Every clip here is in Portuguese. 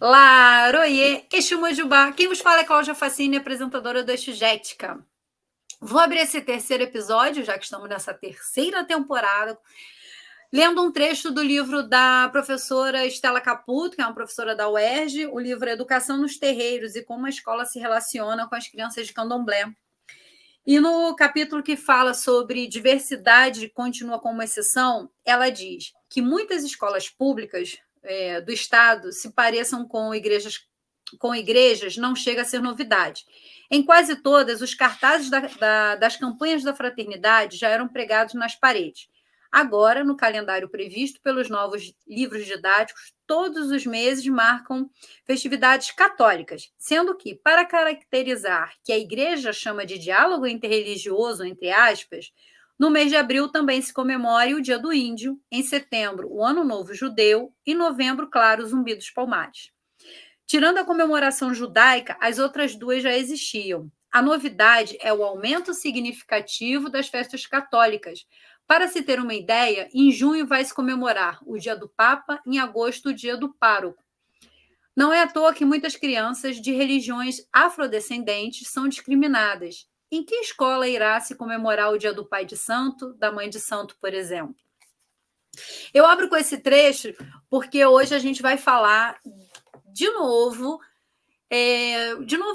Laroie, Exu Mojubá. Quem vos fala é Cláudia Facine, apresentadora do Exugética. Vou abrir esse terceiro episódio, já que estamos nessa terceira temporada, lendo um trecho do livro da professora Stella Caputo, que é uma professora da UERJ. O livro é Educação nos Terreiros e como a escola se relaciona com as crianças de candomblé. E no capítulo que fala sobre diversidade continua como exceção, ela diz que muitas escolas públicas do Estado se pareçam com igrejas não chega a ser novidade. Em quase todas, os cartazes das campanhas da fraternidade já eram pregados nas paredes. Agora, no calendário previsto pelos novos livros didáticos, todos os meses marcam festividades católicas, sendo que, para caracterizar que a igreja chama de diálogo interreligioso, entre aspas, no mês de abril também se comemora o Dia do Índio, em setembro o Ano Novo Judeu e em novembro, claro, o Zumbi dos Palmares. Tirando a comemoração judaica, as outras duas já existiam. A novidade é o aumento significativo das festas católicas. Para se ter uma ideia, em junho vai se comemorar o Dia do Papa, em agosto o Dia do Pároco. Não é à toa que muitas crianças de religiões afrodescendentes são discriminadas. Em que escola irá se comemorar o Dia do Pai de Santo, da Mãe de Santo, por exemplo? Eu abro com esse trecho porque hoje a gente vai falar de novo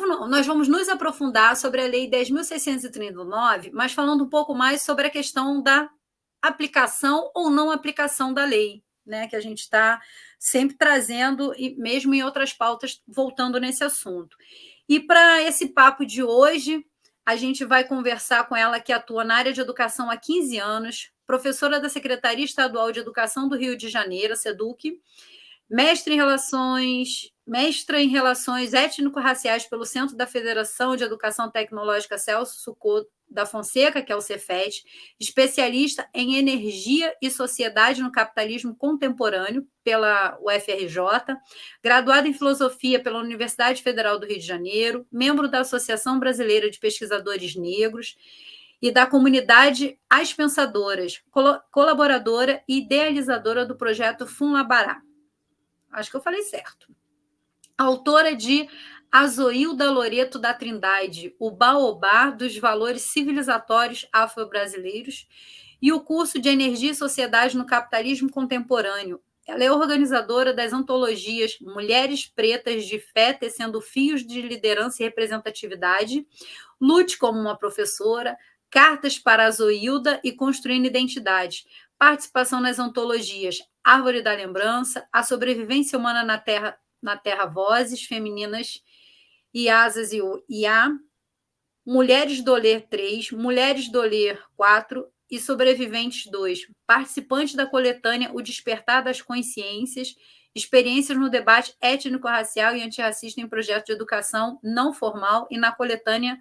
não, nós vamos nos aprofundar sobre a Lei 10.639, mas falando um pouco mais sobre a questão da aplicação ou não aplicação da lei, né, que a gente está sempre trazendo, e mesmo em outras pautas, voltando nesse assunto. E para esse papo de hoje, a gente vai conversar com ela, que atua na área de educação há 15 anos, professora da Secretaria Estadual de Educação do Rio de Janeiro, SEDUC, mestra em Relações Étnico-Raciais pelo Centro da Federação de Educação Tecnológica Celso Sucô da Fonseca, que é o Cefet, especialista em Energia e Sociedade no Capitalismo Contemporâneo pela UFRJ, graduada em Filosofia pela Universidade Federal do Rio de Janeiro, membro da Associação Brasileira de Pesquisadores Negros e da comunidade As Pensadoras, colaboradora e idealizadora do projeto Funlabará. Acho que eu falei certo. Autora de Azoilda Loreto da Trindade, o Baobá dos Valores Civilizatórios Afro-Brasileiros, e o curso de Energia e Sociedade no Capitalismo Contemporâneo. Ela é organizadora das antologias Mulheres Pretas de Fé Tecendo Fios de Liderança e Representatividade, Lute como uma Professora, Cartas para Azoilda e Construindo Identidade. Participação nas antologias Árvore da Lembrança, A Sobrevivência Humana na Terra, Vozes Femininas e Asas e A, Mulheres do Ler 3, Mulheres do Ler 4 e Sobreviventes 2, participante da coletânea O Despertar das Consciências, experiências no debate étnico-racial e antirracista em projetos de educação não formal e na coletânea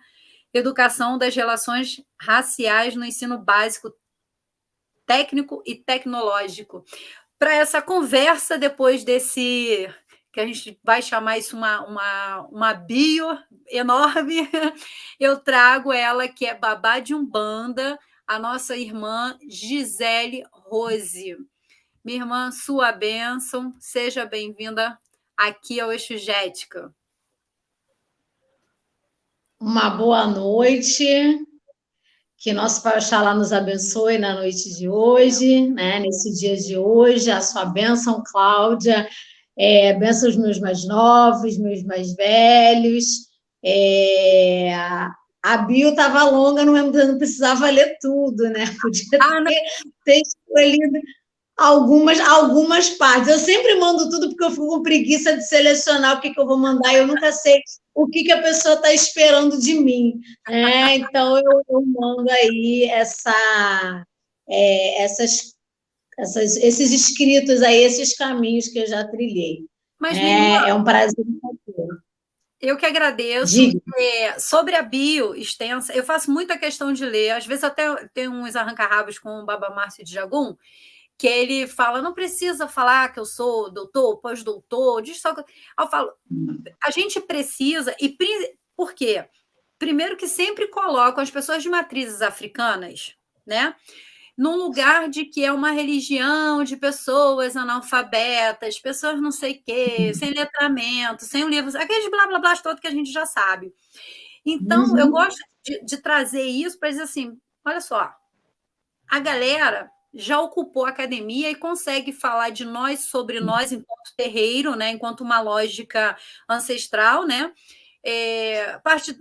Educação das Relações Raciais no Ensino Básico, Técnico e Tecnológico. Para essa conversa, depois desse, que a gente vai chamar isso uma bio enorme, eu trago ela, que é babá de Umbanda, a nossa irmã Gisele Rose. Minha irmã, sua bênção, seja bem-vinda aqui ao Exugética. Uma boa noite, que nosso Pai Oxalá nos abençoe na noite de hoje, né? Nesse dia de hoje, a sua bênção, Cláudia, bênção aos meus mais novos, meus mais velhos. A bio estava longa, não precisava ler tudo, né? Podia ter escolhido algumas partes. Eu sempre mando tudo porque eu fico com preguiça de selecionar o que eu vou mandar e eu nunca sei o que a pessoa está esperando de mim. Então, eu mando aí esses escritos aí, esses caminhos que eu já trilhei. Mas, é um prazer fazer. Eu que agradeço. Sobre a bio extensa, eu faço muita questão de ler. Às vezes até tem uns arranca-rabos com o Baba Márcio de Jagum, que ele fala, não precisa falar que eu sou doutor, pós-doutor, diz só que... Eu falo, a gente precisa, e por quê? Primeiro que sempre colocam as pessoas de matrizes africanas, né? num lugar de que é uma religião de pessoas analfabetas, pessoas não sei o quê, sem letramento, sem o livro, aqueles blá blá blá todo que a gente já sabe. Então, eu gosto de trazer isso para dizer assim: olha só, a galera já ocupou a academia e consegue falar de nós, sobre nós, enquanto terreiro, né, enquanto uma lógica ancestral, né?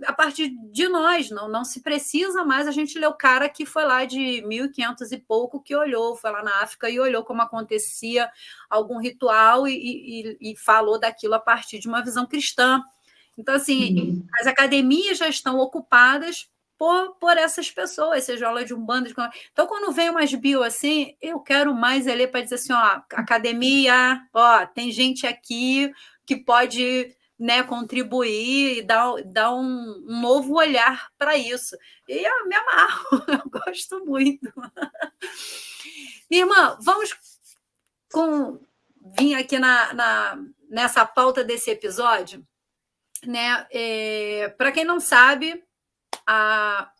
A partir de nós, não se precisa mais a gente ler o cara que foi lá de 1500 e pouco, que olhou, foi lá na África e olhou como acontecia algum ritual e falou daquilo a partir de uma visão cristã. Então, assim, as academias já estão ocupadas por essas pessoas, seja aula de Umbanda. Então, quando vem umas bio assim, eu quero mais ler para dizer assim, ó, academia, ó, tem gente aqui que pode, né, contribuir e dar um novo olhar para isso. E eu me amarro, eu gosto muito. Minha irmã, vamos vir aqui nessa pauta desse episódio, né? Para quem não sabe, a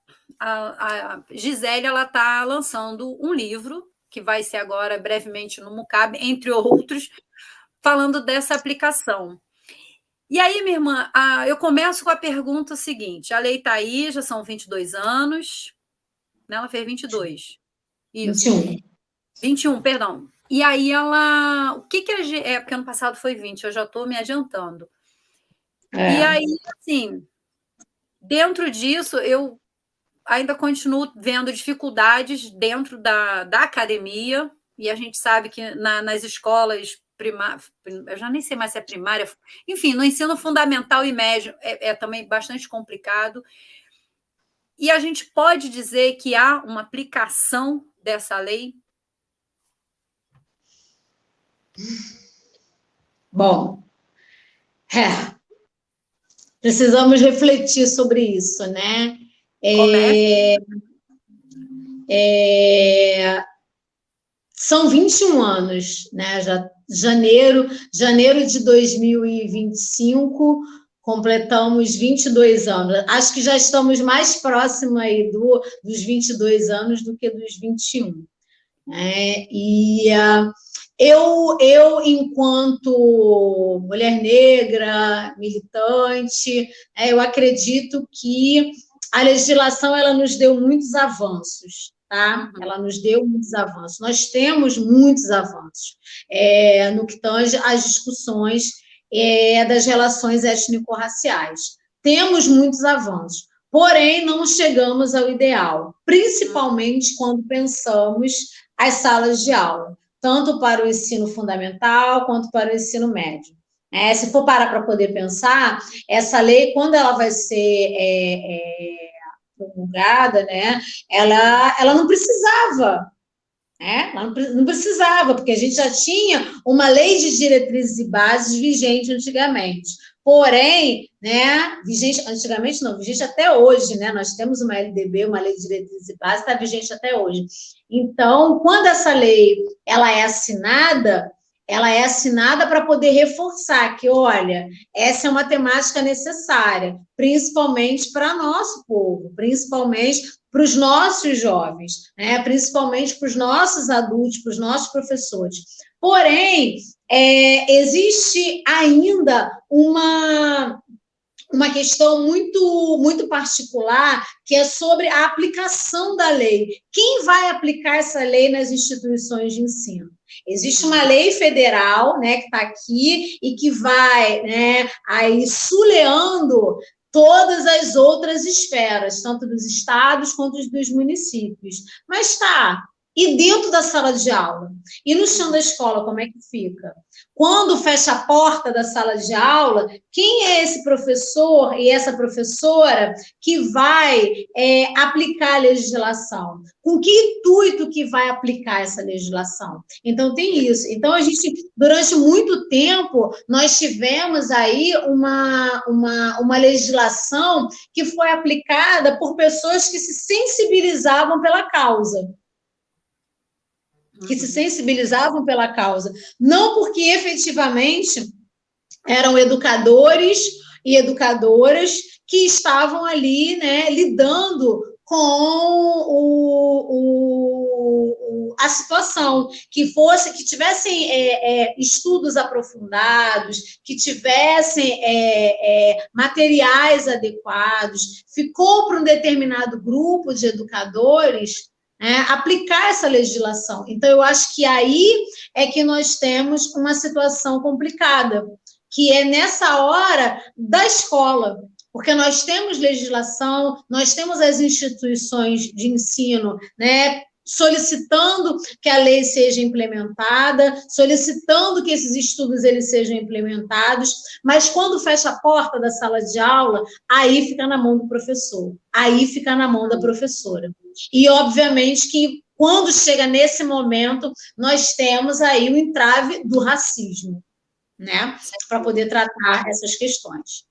Gisele está lançando um livro que vai ser agora brevemente no Mucab, entre outros, falando dessa aplicação. E aí, minha irmã, eu começo com a pergunta seguinte: a Lei está aí, já são 22 anos, né? Ela fez 22. Isso. 21, perdão. E aí ela... O que porque ano passado foi 20, eu já estou me adiantando. E aí, assim, dentro disso, eu ainda continuo vendo dificuldades dentro da academia, e a gente sabe que nas escolas primárias, eu já nem sei mais se é primária, enfim, no ensino fundamental e médio é também bastante complicado. E a gente pode dizer que há uma aplicação dessa lei? Bom, precisamos refletir sobre isso, né? São 21 anos, né? Janeiro de 2025, completamos 22 anos. Acho que já estamos mais próximos aí dos 22 anos do que dos 21. Eu, enquanto mulher negra, militante, eu acredito que a legislação ela nos deu muitos avanços, tá? Ela nos deu muitos avanços. Nós temos muitos avanços no que tange às discussões das relações étnico-raciais. Temos muitos avanços, porém não chegamos ao ideal, principalmente quando pensamos as salas de aula, tanto para o ensino fundamental quanto para o ensino médio. Se for parar para poder pensar, essa lei, quando ela vai ser promulgada, né, ela não precisava, ela não precisava, porque a gente já tinha uma lei de diretrizes e bases vigente antigamente. Porém, né, vigente antigamente não, vigente até hoje, né? Nós temos uma LDB, uma lei de diretrizes e bases, está vigente até hoje. Então, quando essa lei ela é assinada para poder reforçar que, olha, essa é uma temática necessária, principalmente para nosso povo, principalmente para os nossos jovens, né? Principalmente para os nossos adultos, para os nossos professores. Porém, existe ainda uma questão muito, muito particular, que é sobre a aplicação da lei. Quem vai aplicar essa lei nas instituições de ensino? Existe uma lei federal, né, que está aqui e que vai, né, aí suleando todas as outras esferas, tanto dos estados quanto dos municípios. Mas está. E dentro da sala de aula? E no chão da escola, como é que fica? Quando fecha a porta da sala de aula, quem é esse professor e essa professora que vai aplicar a legislação? Com que intuito que vai aplicar essa legislação? Então, tem isso. Então, a gente, durante muito tempo, nós tivemos aí uma legislação que foi aplicada por pessoas que se sensibilizavam pela causa. Não porque efetivamente eram educadores e educadoras que estavam ali, né, lidando com a situação, que tivessem estudos aprofundados, que tivessem materiais adequados, ficou para um determinado grupo de educadores, né, aplicar essa legislação. Então, eu acho que aí é que nós temos uma situação complicada, que é nessa hora da escola, porque nós temos legislação, nós temos as instituições de ensino, né, solicitando que a lei seja implementada, solicitando que esses estudos eles sejam implementados, mas quando fecha a porta da sala de aula, aí fica na mão do professor, aí fica na mão da professora. E, obviamente, que quando chega nesse momento, nós temos aí o entrave do racismo, né, para poder tratar essas questões.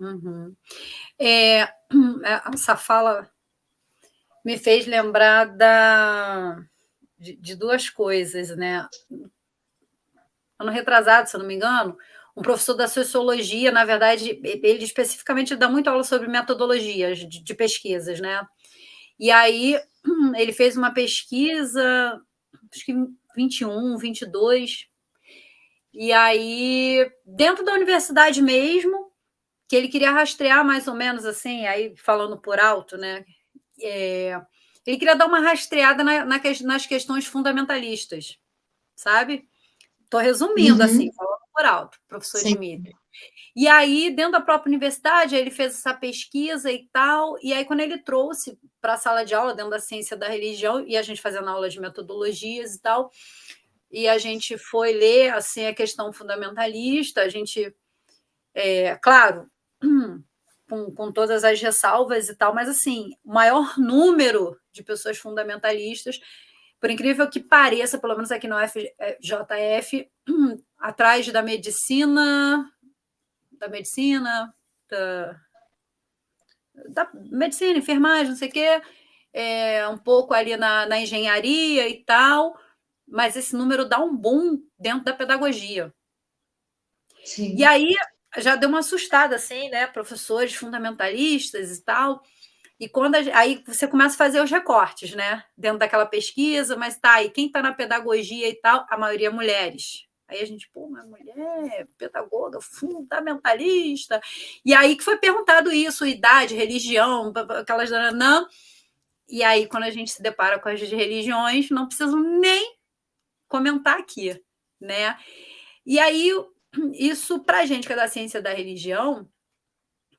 Uhum. Essa fala me fez lembrar de duas coisas, né? Ano retrasado, se eu não me engano, um professor da sociologia, na verdade, ele especificamente dá muito aula sobre metodologias de pesquisas, né? E aí ele fez uma pesquisa, acho que 21, 22, e aí, dentro da universidade mesmo, que ele queria rastrear mais ou menos assim, aí falando por alto, né? Ele queria dar uma rastreada nas questões fundamentalistas, sabe? Estou resumindo, assim, falando por alto, professor Dimitri. E aí, dentro da própria universidade, ele fez essa pesquisa e tal, e aí quando ele trouxe para a sala de aula, dentro da ciência da religião, e a gente fazendo aula de metodologias e tal, e a gente foi ler, assim, a questão fundamentalista, a gente, claro, com todas as ressalvas e tal, mas, assim, o maior número de pessoas fundamentalistas, por incrível que pareça, pelo menos aqui no FJF, atrás da medicina, da medicina, enfermagem, não sei o quê, um pouco ali na engenharia e tal, mas esse número dá um boom dentro da pedagogia. Sim. E aí já deu uma assustada, assim, né? Professores fundamentalistas e tal. E aí você começa a fazer os recortes, né? Dentro daquela pesquisa, mas tá, e quem está na pedagogia e tal? A maioria mulheres. Aí a gente, uma mulher, pedagoga, fundamentalista. E aí que foi perguntado isso, idade, religião, aquelas... Não. E aí, quando a gente se depara com as religiões, não preciso nem comentar aqui, né? E aí, isso, para a gente que é da ciência da religião,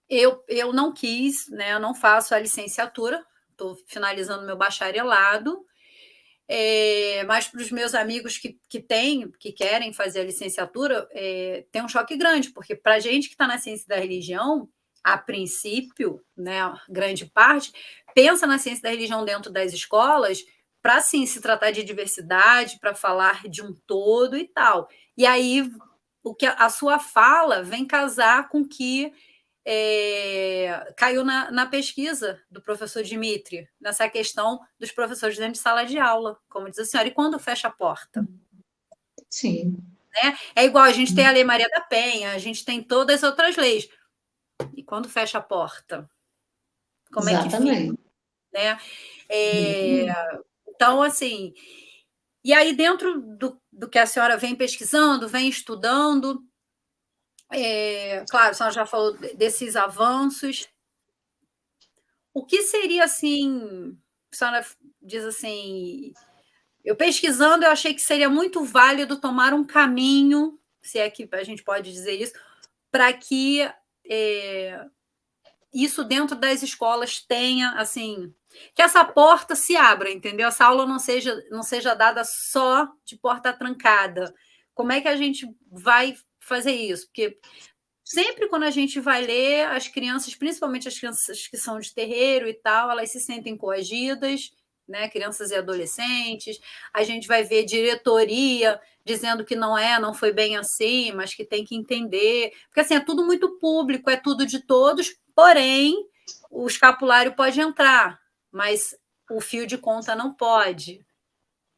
eu não quis, né? Eu não faço a licenciatura, estou finalizando meu bacharelado, mas para os meus amigos que querem fazer a licenciatura, tem um choque grande, porque para a gente que está na ciência da religião, a princípio, né, grande parte, pensa na ciência da religião dentro das escolas para, sim, se tratar de diversidade, para falar de um todo e tal. E aí, a sua fala vem casar com que caiu na pesquisa do professor Dimitri, nessa questão dos professores dentro de sala de aula, como diz a senhora, e quando fecha a porta? Sim. Né? É igual, a gente tem a Lei Maria da Penha, a gente tem todas as outras leis. E quando fecha a porta? Como Exatamente. É que fica? Né? Então, assim, e aí dentro do que a senhora vem pesquisando, vem estudando, claro, a senhora já falou desses avanços. O que seria, assim, a senhora diz assim, eu pesquisando, eu achei que seria muito válido tomar um caminho, se é que a gente pode dizer isso, para que isso dentro das escolas tenha, assim, que essa porta se abra, entendeu? Essa aula não seja dada só de porta trancada. Como é que a gente vai fazer isso? Porque sempre quando a gente vai ler, as crianças, principalmente as crianças que são de terreiro e tal, elas se sentem coagidas, né? Crianças e adolescentes. A gente vai ver diretoria dizendo que não foi bem assim, mas que tem que entender. Porque assim, é tudo muito público, é tudo de todos, porém, o escapulário pode entrar, mas o fio de conta não pode,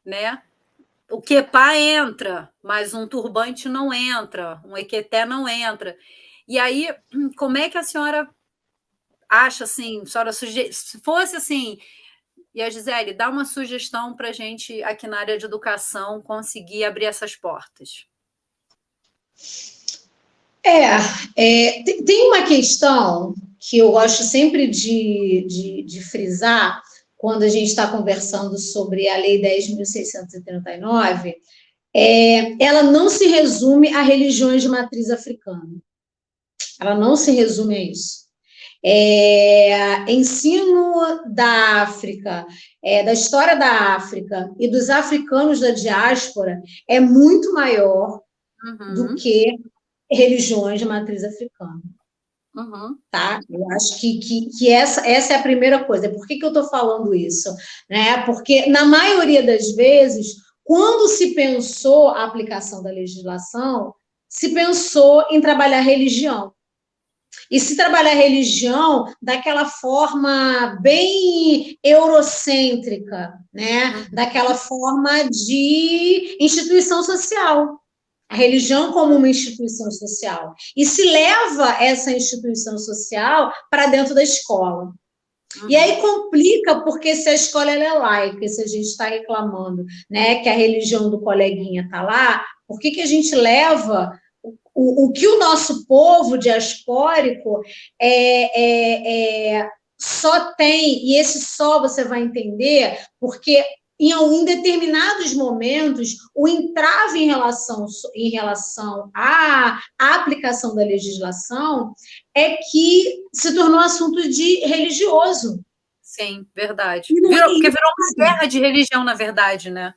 né? O quepá entra, mas um turbante não entra, um equeté não entra. E aí, como é que a senhora acha, assim, se fosse assim, E a Gisele, dá uma sugestão para a gente, aqui na área de educação, conseguir abrir essas portas. Tem uma questão que eu gosto sempre de frisar quando a gente está conversando sobre a Lei 10.639, ela não se resume a religiões de matriz africana. Ela não se resume a isso. Ensino da África, da história da África e dos africanos da diáspora é muito maior do que religiões de matriz africana. Tá? Eu acho que essa é a primeira coisa. Por que eu estou falando isso? Né? Porque, na maioria das vezes, quando se pensou a aplicação da legislação, se pensou em trabalhar religião. E se trabalhar religião daquela forma bem eurocêntrica, né? Daquela forma de instituição social. A religião como uma instituição social. E se leva essa instituição social para dentro da escola. E aí complica, porque se a escola é laica, se a gente está reclamando, né, que a religião do coleguinha está lá, por que a gente leva o que o nosso povo diaspórico só tem, e esse só você vai entender, porque em determinados momentos, o entrave em relação à aplicação da legislação é que se tornou assunto de religioso. Sim, verdade. Porque virou uma guerra de religião, na verdade, né?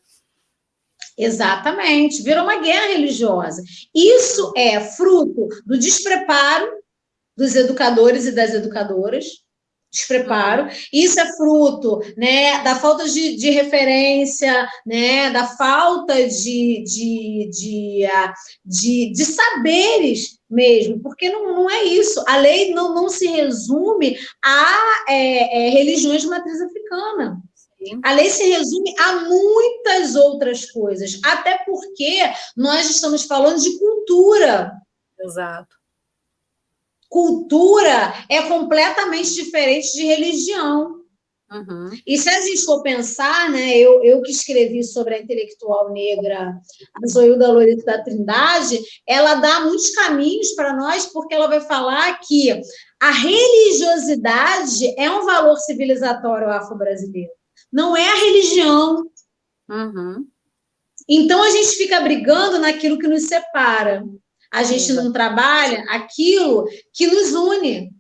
Exatamente, virou uma guerra religiosa. Isso é fruto do despreparo dos educadores e das educadoras, despreparo. Isso é fruto, né, da falta de referência, né, da falta de saberes mesmo, porque não é isso. A lei não se resume a religiões de matriz africana. A lei se resume a muitas outras coisas, até porque nós estamos falando de cultura. Exato. Cultura é completamente diferente de religião. E se a gente for pensar, né, eu que escrevi sobre a intelectual negra, a Zoilda Loreto da Trindade, ela dá muitos caminhos para nós, porque ela vai falar que a religiosidade é um valor civilizatório afro-brasileiro. Não é a religião. Então, a gente fica brigando naquilo que nos separa. A gente não trabalha aquilo que nos une.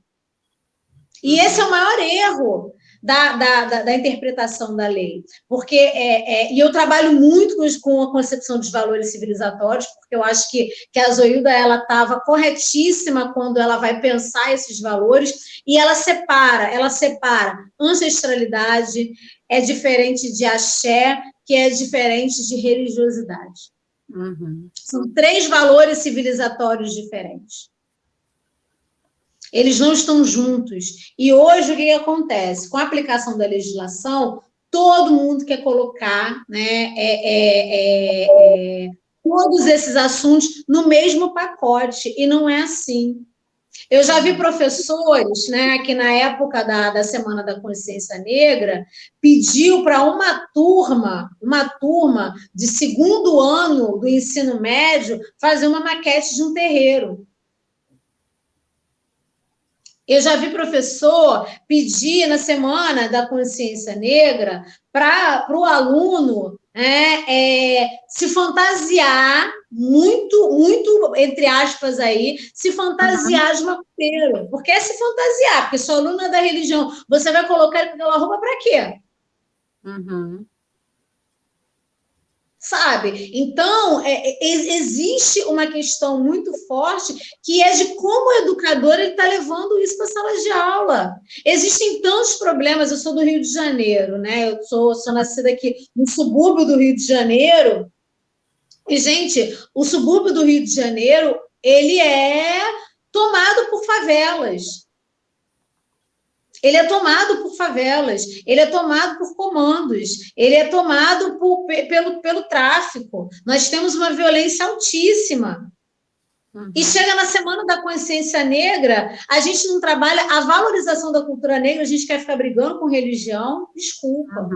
E esse é o maior erro da interpretação da lei. Porque, e eu trabalho muito com a concepção dos valores civilizatórios, porque eu acho que a Zoilda estava corretíssima quando ela vai pensar esses valores, e ela separa ancestralidade, é diferente de axé, que é diferente de religiosidade. São 3 valores civilizatórios diferentes. Eles não estão juntos. E hoje, o que acontece? Com a aplicação da legislação, todo mundo quer colocar, né, todos esses assuntos no mesmo pacote, e não é assim. Eu já vi professores, né, que na época da Semana da Consciência Negra, pediu para uma turma de 2º ano do ensino médio fazer uma maquete de um terreiro. Eu já vi professor pedir na Semana da Consciência Negra para o aluno se fantasiar, muito, entre aspas, aí, se fantasiar de macumbeiro. Porque é se fantasiar, porque se o aluno é da religião, você vai colocar ele com aquela roupa para quê? Sabe? Então, existe uma questão muito forte que é de como o educador está levando isso para a sala de aula. Existem tantos problemas. Eu sou do Rio de Janeiro, né? Eu sou nascida aqui no subúrbio do Rio de Janeiro. E, gente, o subúrbio do Rio de Janeiro, ele é tomado por favelas. Ele é tomado por favelas, ele é tomado por comandos, ele é tomado pelo tráfico. Nós temos uma violência altíssima. E chega na Semana da Consciência Negra, a gente não trabalha a valorização da cultura negra, a gente quer ficar brigando com religião, desculpa.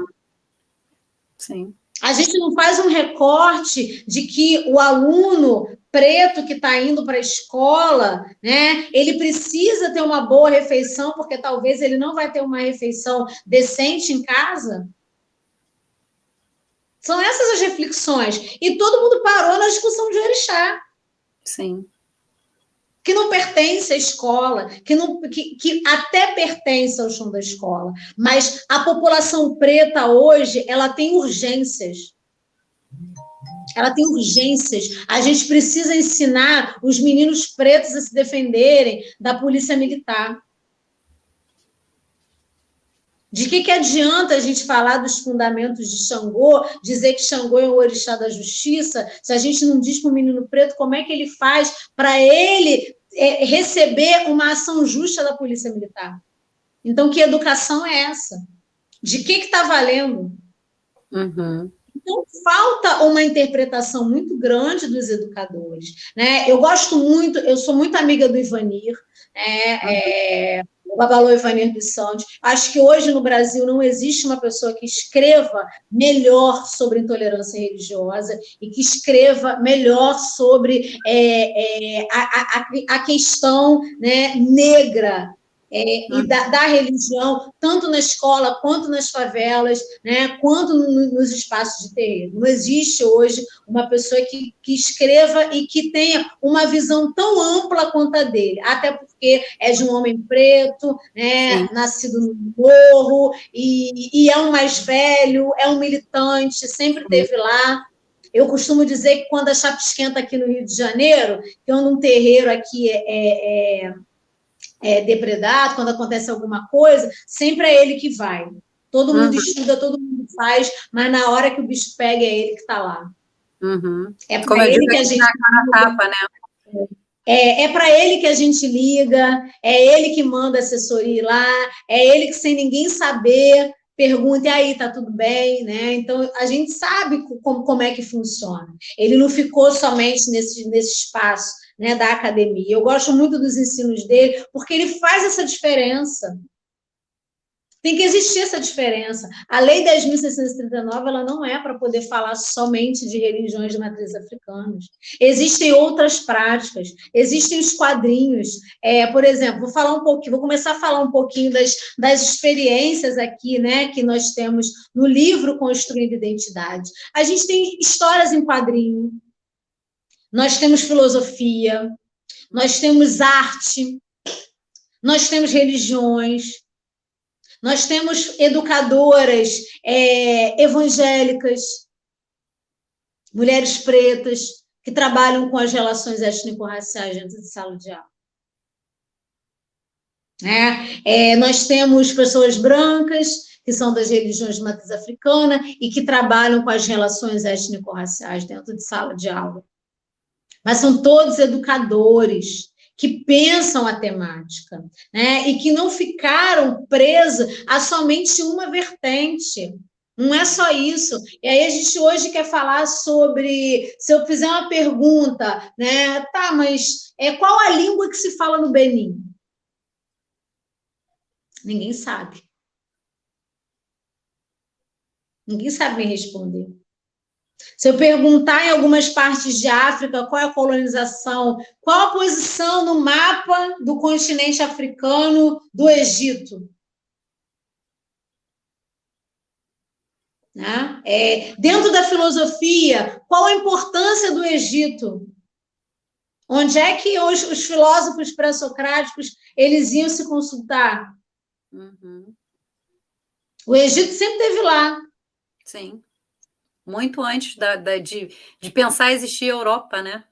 Sim. A gente não faz um recorte de que o aluno preto que está indo para a escola, né, ele precisa ter uma boa refeição, porque talvez ele não vai ter uma refeição decente em casa. São essas as reflexões. E todo mundo parou na discussão de orixá. Sim. Que não pertence à escola, que até pertence ao chão da escola. Mas a população preta hoje, ela tem urgências. Ela tem urgências. A gente precisa ensinar os meninos pretos a se defenderem da polícia militar. De que adianta a gente falar dos fundamentos de Xangô, dizer que Xangô é o orixá da justiça, se a gente não diz para o menino preto como é que ele faz para ele receber uma ação justa da polícia militar? Então, que educação é essa? De que está valendo? Então, falta uma interpretação muito grande dos educadores. Né? Eu gosto muito, eu sou muito amiga do Ivanir, o Babalô Ivanir dos Santos. Acho que hoje no Brasil não existe uma pessoa que escreva melhor sobre intolerância religiosa e que escreva melhor sobre a questão, né, negra e da religião, tanto na escola, quanto nas favelas, né, quanto nos espaços de terreiro. Não existe hoje uma pessoa que escreva e que tenha uma visão tão ampla quanto a dele, até porque é de um homem preto, né, nascido no morro, e é um mais velho, é um militante, sempre esteve lá. Eu costumo dizer que quando a chapa esquenta aqui no Rio de Janeiro, que um terreiro aqui depredado, quando acontece alguma coisa, sempre é ele que vai. Todo mundo estuda, todo mundo faz, mas na hora que o bicho pega, é ele que está lá. É para ele que a gente tapa, né? É para ele que a gente liga, é ele que manda assessoria lá, é ele que, sem ninguém saber, pergunta, e aí, tá tudo bem? Né? Então, a gente sabe como é que funciona. Ele não ficou somente nesse espaço, né, da academia. Eu gosto muito dos ensinos dele, porque ele faz essa diferença. Tem que existir essa diferença. A Lei 10.639, ela não é para poder falar somente de religiões de matriz africanas. Existem outras práticas, existem os quadrinhos. Por exemplo, vou começar a falar um pouquinho das experiências aqui, né, que nós temos no livro Construindo Identidade. A gente tem histórias em quadrinho, nós temos filosofia, nós temos arte, nós temos religiões, nós temos educadoras evangélicas, mulheres pretas, que trabalham com as relações étnico-raciais dentro de sala de aula. Nós temos pessoas brancas, que são das religiões de matriz africana, e que trabalham com as relações étnico-raciais dentro de sala de aula. Mas são todos educadores que pensam a temática, né? E que não ficaram presos a somente uma vertente. Não é só isso. E aí a gente hoje quer falar sobre, se eu fizer uma pergunta, né? Tá, mas qual a língua que se fala no Benin? Ninguém sabe. Ninguém sabe me responder. Se eu perguntar em algumas partes de África qual é a colonização, qual a posição no mapa do continente africano do Egito? Né? Dentro da filosofia, qual a importância do Egito? Onde é que os filósofos pré-socráticos eles iam se consultar? O Egito sempre esteve lá. Sim. Muito antes de pensar existir a Europa, né?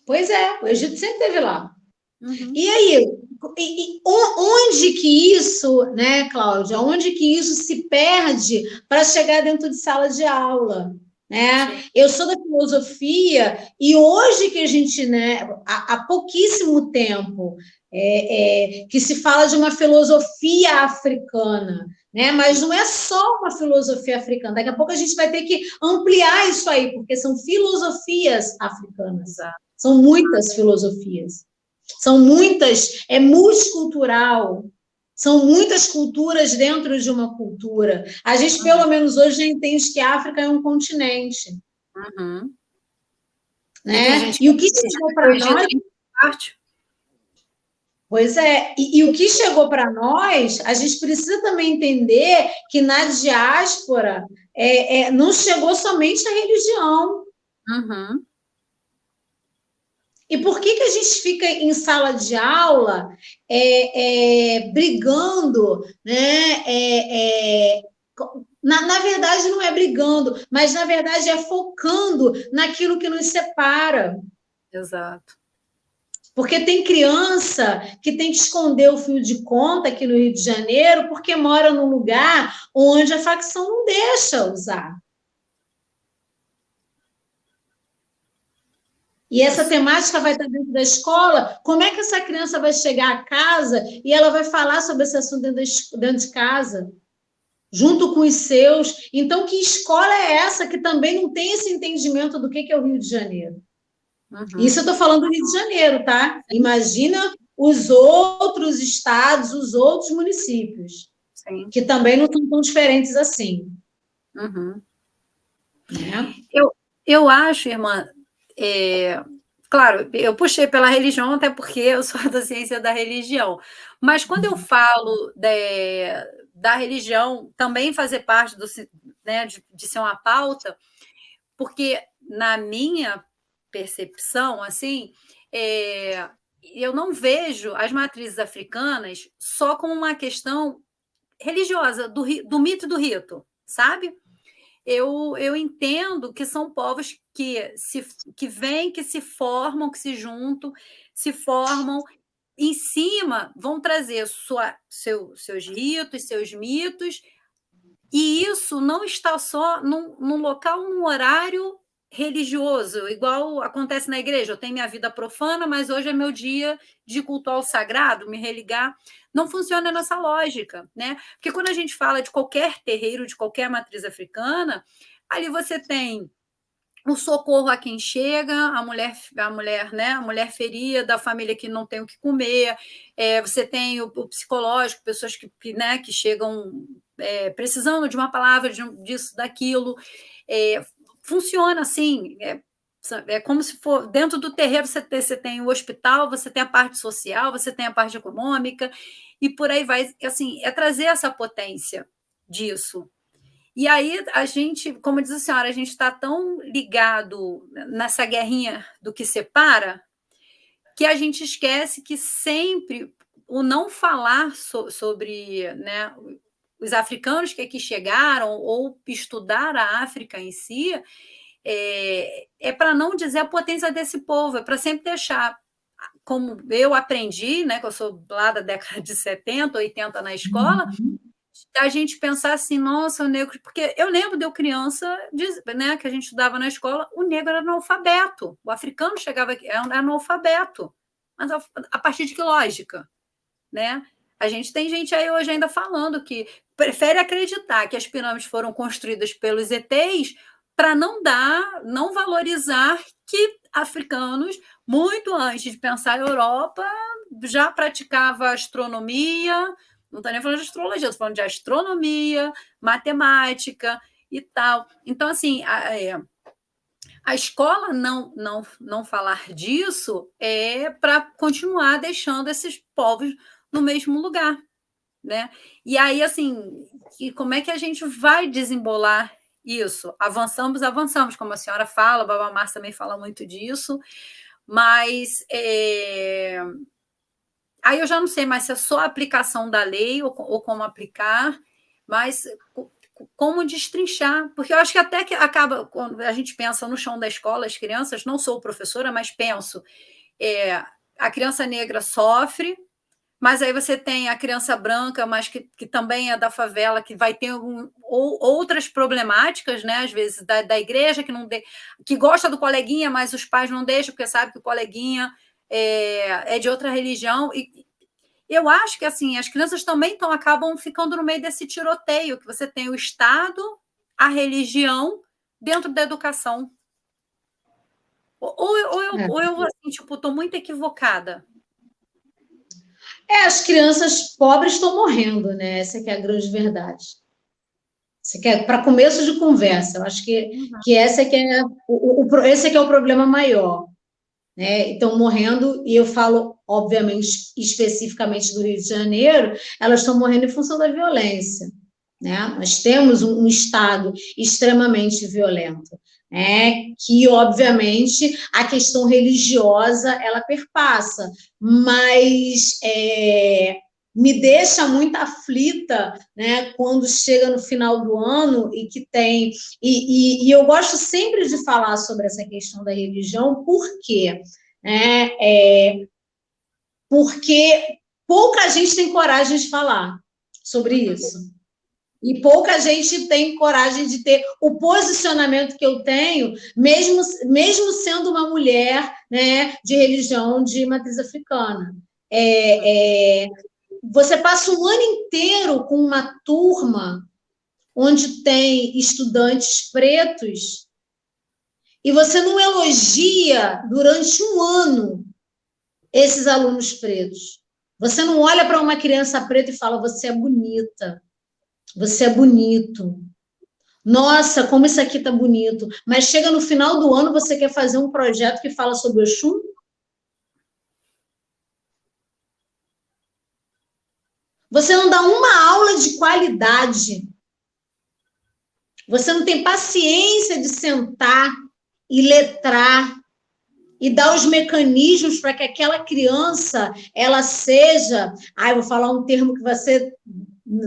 Pois é, o Egito sempre esteve lá. E aí, onde que isso, né, Cláudia, onde que isso se perde para chegar dentro de sala de aula? Né? Eu sou da filosofia e hoje que a gente, né, há pouquíssimo tempo, que se fala de uma filosofia africana, né? Mas não é só uma filosofia africana. Daqui a pouco a gente vai ter que ampliar isso aí, porque são filosofias africanas. Exato. São muitas filosofias. São muitas, é multicultural. São muitas culturas dentro de uma cultura. A gente, pelo menos hoje, já entende que a África é um continente. Uhum. Né? E o que chegou para nós... Pois é, e o que chegou para nós, a gente precisa também entender que na diáspora não chegou somente a religião. Uhum. E por que a gente fica em sala de aula brigando, né? Na verdade, não é brigando, mas na verdade é focando naquilo que nos separa. Exato. Porque tem criança que tem que esconder o fio de conta aqui no Rio de Janeiro porque mora num lugar onde a facção não deixa usar. E essa temática vai estar dentro da escola. Como é que essa criança vai chegar a casa e ela vai falar sobre esse assunto dentro de casa? Junto com os seus. Então, que escola é essa que também não tem esse entendimento do que é o Rio de Janeiro? Uhum. Isso eu estou falando do Rio de Janeiro, tá? Imagina os outros estados, os outros municípios. Sim. Que também não são tão diferentes assim. Uhum. Eu acho, irmã, claro, eu puxei pela religião, até porque eu sou da ciência da religião, mas quando eu falo da religião também fazer parte né, de ser uma pauta, porque na minha percepção, assim, eu não vejo as matrizes africanas só como uma questão religiosa, do mito e do rito, sabe? Eu entendo que são povos que vêm, que se formam, que se juntam, se formam, em cima vão trazer seus ritos, seus mitos, e isso não está só num local, num horário religioso, igual acontece na igreja. Eu tenho minha vida profana, mas hoje é meu dia de culto ao sagrado, me religar. Não funciona nessa lógica, né? Porque quando a gente fala de qualquer terreiro, de qualquer matriz africana, ali você tem o socorro a quem chega, a mulher, né? A mulher ferida, a família que não tem o que comer, você tem o psicológico, pessoas né, que chegam precisando de uma palavra, disso, daquilo. Funciona assim. É como se for dentro do terreiro você tem o hospital, você tem a parte social, você tem a parte econômica, e por aí vai. Assim, é trazer essa potência disso. E aí a gente, como diz a senhora, a gente está tão ligado nessa guerrinha do que separa, que a gente esquece que sempre o não falar sobre, né, os africanos que aqui chegaram, ou estudar a África em si, para não dizer a potência desse povo, é para sempre deixar, como eu aprendi, né, que eu sou lá da década de 70, 80 na escola, a gente pensar assim, nossa, o negro... Porque eu lembro de eu criança, né, que a gente estudava na escola, o negro era analfabeto, o africano chegava aqui, era analfabeto. Mas a partir de que lógica? Né? A gente tem gente aí hoje ainda falando que prefere acreditar que as pirâmides foram construídas pelos ETs para não valorizar que africanos, muito antes de pensar a Europa, já praticava astronomia, não estou nem falando de astrologia, estou falando de astronomia, matemática e tal. Então, assim, a escola não falar disso é para continuar deixando esses povos no mesmo lugar, né? E aí, assim, como é que a gente vai desembolar isso? Avançamos, como a senhora fala, a Baba Márcia também fala muito disso, mas aí eu já não sei mais se é só a aplicação da lei ou como aplicar, mas como destrinchar, porque eu acho que até que acaba, quando a gente pensa no chão da escola, as crianças, não sou professora, mas penso, a criança negra sofre, mas aí você tem a criança branca, mas que também é da favela, que vai ter outras problemáticas, né? Às vezes da igreja, que gosta do coleguinha, mas os pais não deixam, porque sabe que o coleguinha é de outra religião, eu acho que assim, as crianças também acabam ficando no meio desse tiroteio, que você tem o Estado, a religião, dentro da educação. Ou eu assim, tipo, estou muito equivocada. As crianças pobres estão morrendo, né? Essa que é a grande verdade. Para começo de conversa, eu acho que esse é o problema maior. Né? Estão morrendo, e eu falo, obviamente, especificamente do Rio de Janeiro, elas estão morrendo em função da violência. Né? Nós temos um Estado extremamente violento, né? Que, obviamente, a questão religiosa, ela perpassa, mas me deixa muito aflita, né, quando chega no final do ano e que tem... E eu gosto sempre de falar sobre essa questão da religião, por quê? Porque pouca gente tem coragem de falar sobre isso. E pouca gente tem coragem de ter o posicionamento que eu tenho, mesmo sendo uma mulher, né, de religião de matriz africana. Você passa um ano inteiro com uma turma onde tem estudantes pretos e você não elogia durante um ano esses alunos pretos. Você não olha para uma criança preta e fala: você é bonita, você é bonito. Nossa, como isso aqui tá bonito. Mas chega no final do ano, você quer fazer um projeto que fala sobre Oxum? Você não dá uma aula de qualidade. Você não tem paciência de sentar e letrar e dar os mecanismos para que aquela criança, ela seja... eu vou falar um termo que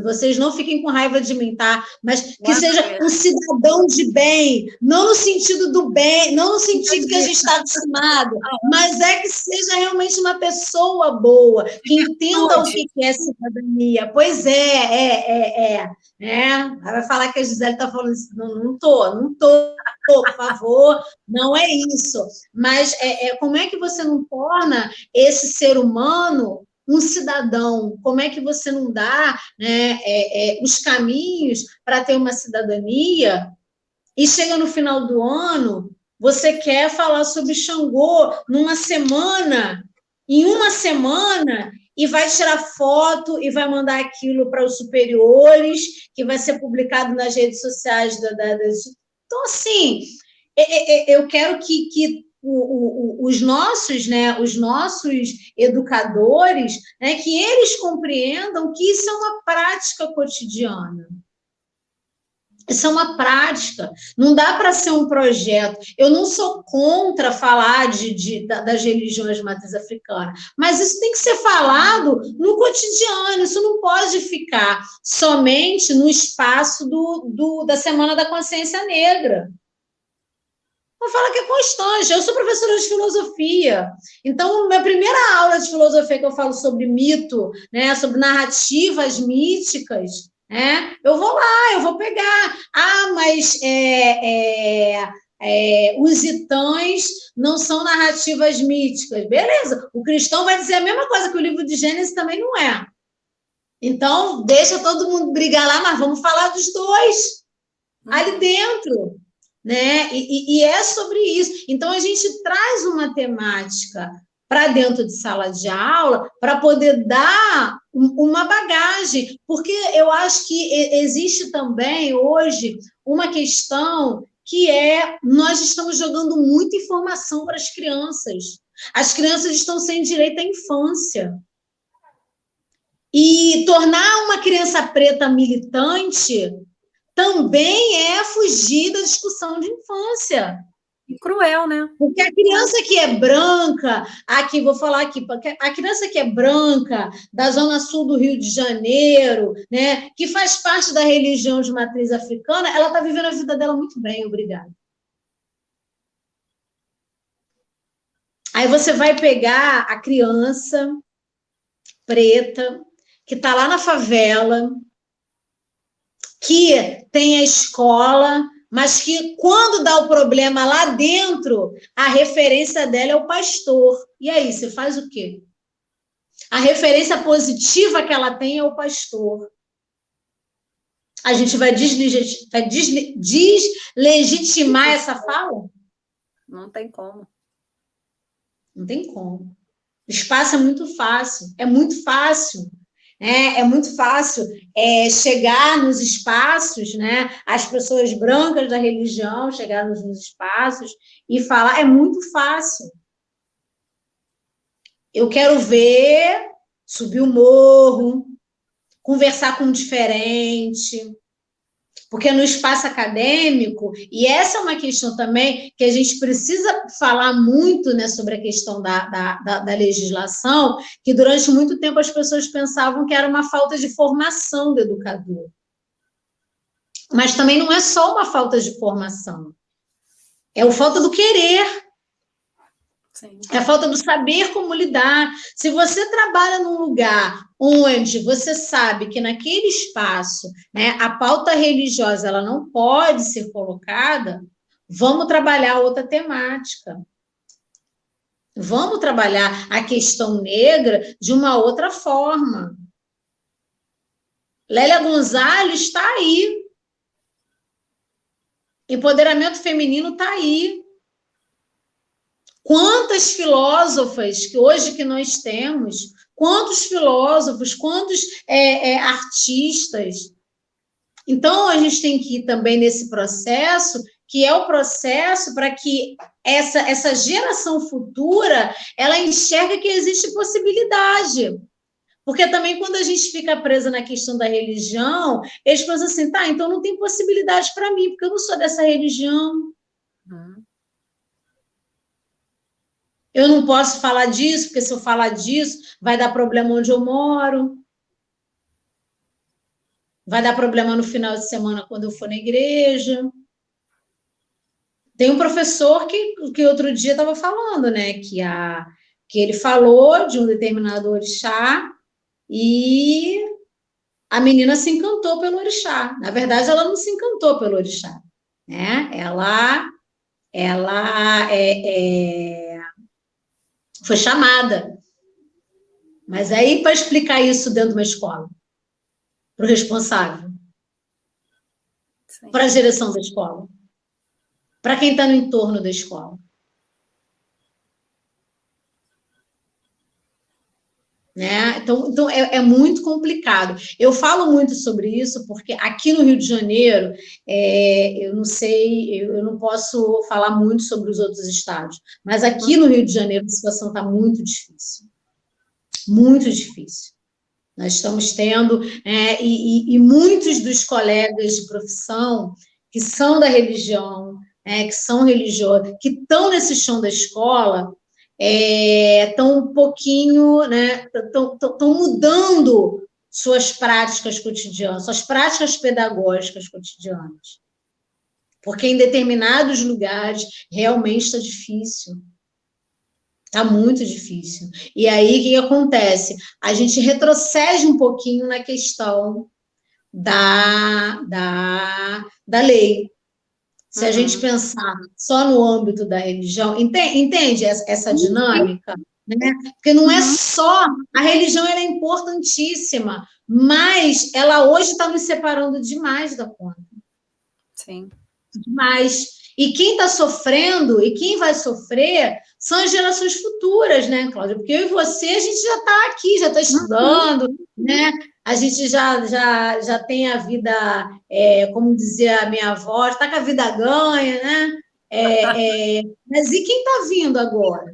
vocês não fiquem com raiva de mim, tá? Mas que seja um cidadão de bem, não no sentido do bem, não no sentido que a gente está acostumado, mas que seja realmente uma pessoa boa, que entenda o que é cidadania. Pois vai falar que a Gisele está falando isso. Não tô, por favor, não é isso. Mas como é que você não torna esse ser humano um cidadão? Como é que você não dá, né, os caminhos para ter uma cidadania? E chega no final do ano, você quer falar sobre Xangô em uma semana, e vai tirar foto e vai mandar aquilo para os superiores, que vai ser publicado nas redes sociais Então, assim, eu quero que os nossos educadores, né, que eles compreendam que isso é uma prática cotidiana. Isso é uma prática, não dá para ser um projeto. Eu não sou contra falar das religiões de matriz africana, mas isso tem que ser falado no cotidiano, isso não pode ficar somente no espaço da Semana da Consciência Negra. Vou falar que é constante. Eu sou professora de filosofia, então, minha primeira aula de filosofia que eu falo sobre mito, né, sobre narrativas míticas, eu vou lá, eu vou pegar. Mas os itãs não são narrativas míticas. Beleza, o cristão vai dizer a mesma coisa que o livro de Gênesis também não é. Então, deixa todo mundo brigar lá, mas vamos falar dos dois ali dentro. Né? E é sobre isso. Então, a gente traz uma temática para dentro de sala de aula para poder dar uma bagagem, porque eu acho que existe também hoje uma questão que nós estamos jogando muita informação para as crianças. As crianças estão sem direito à infância. E tornar uma criança preta militante também é fugir da discussão de infância. E cruel, né? Porque a criança que é branca, vou falar aqui, a criança que é branca, da zona sul do Rio de Janeiro, né, que faz parte da religião de matriz africana, ela está vivendo a vida dela muito bem, obrigada. Aí você vai pegar a criança preta, que está lá na favela, que tem a escola, mas que quando dá o problema lá dentro, a referência dela é o pastor. E aí, você faz o quê? A referência positiva que ela tem é o pastor. A gente vai deslegitimar essa fala? Não tem como. Não tem como. O espaço é muito fácil. É muito fácil. É muito fácil chegar nos espaços, né? As pessoas brancas da religião chegar nos espaços e falar. É muito fácil. Eu quero ver, subir o morro, conversar com um diferente, porque no espaço acadêmico, e essa é uma questão também que a gente precisa falar muito, né, sobre a questão da legislação, que durante muito tempo as pessoas pensavam que era uma falta de formação do educador. Mas também não é só uma falta de formação, é a falta do querer. Sim. É a falta do saber como lidar. Se você trabalha num lugar onde você sabe que naquele espaço, né, a pauta religiosa ela não pode ser colocada, vamos trabalhar outra temática. Vamos trabalhar a questão negra de uma outra forma. Lélia Gonzalez está aí. Empoderamento feminino está aí. Quantas filósofas que hoje que nós temos, quantos filósofos, quantos artistas. Então, a gente tem que ir também nesse processo, que é o processo para que essa geração futura, ela enxergue que existe possibilidade. Porque também quando a gente fica presa na questão da religião, eles pensam assim, tá, então não tem possibilidade para mim, porque eu não sou dessa religião. Eu não posso falar disso, porque se eu falar disso, vai dar problema onde eu moro. Vai dar problema no final de semana quando eu for na igreja. Tem um professor que outro dia estava falando, né? Que ele falou de um determinado orixá e a menina se encantou pelo orixá. Na verdade, ela não se encantou pelo orixá, né? Ela foi chamada. Mas aí, para explicar isso dentro de uma escola, para o responsável, para a direção da escola, para quem está no entorno da escola. Né? Então é muito complicado. Eu falo muito sobre isso porque aqui no Rio de Janeiro, eu não sei, eu não posso falar muito sobre os outros estados, mas aqui no Rio de Janeiro a situação está muito difícil. Muito difícil. Nós estamos tendo, e muitos dos colegas de profissão que são da religião, que são religiosos, que estão nesse chão da escola, estão um pouquinho, né, estão mudando suas práticas cotidianas, suas práticas pedagógicas cotidianas. Porque em determinados lugares realmente está difícil. Está muito difícil. E aí, o que acontece? A gente retrocede um pouquinho na questão da lei. Se a gente pensar só no âmbito da religião, entende essa dinâmica? Né? Porque não é só... A religião ela é importantíssima, mas ela hoje está nos separando demais da conta. Sim. Demais. E quem está sofrendo e quem vai sofrer são as gerações futuras, né, Cláudia? Porque eu e você, a gente já está aqui, já está estudando, né? A gente já tem a vida, como dizia a minha avó, está com a vida ganha, né? Mas e quem está vindo agora?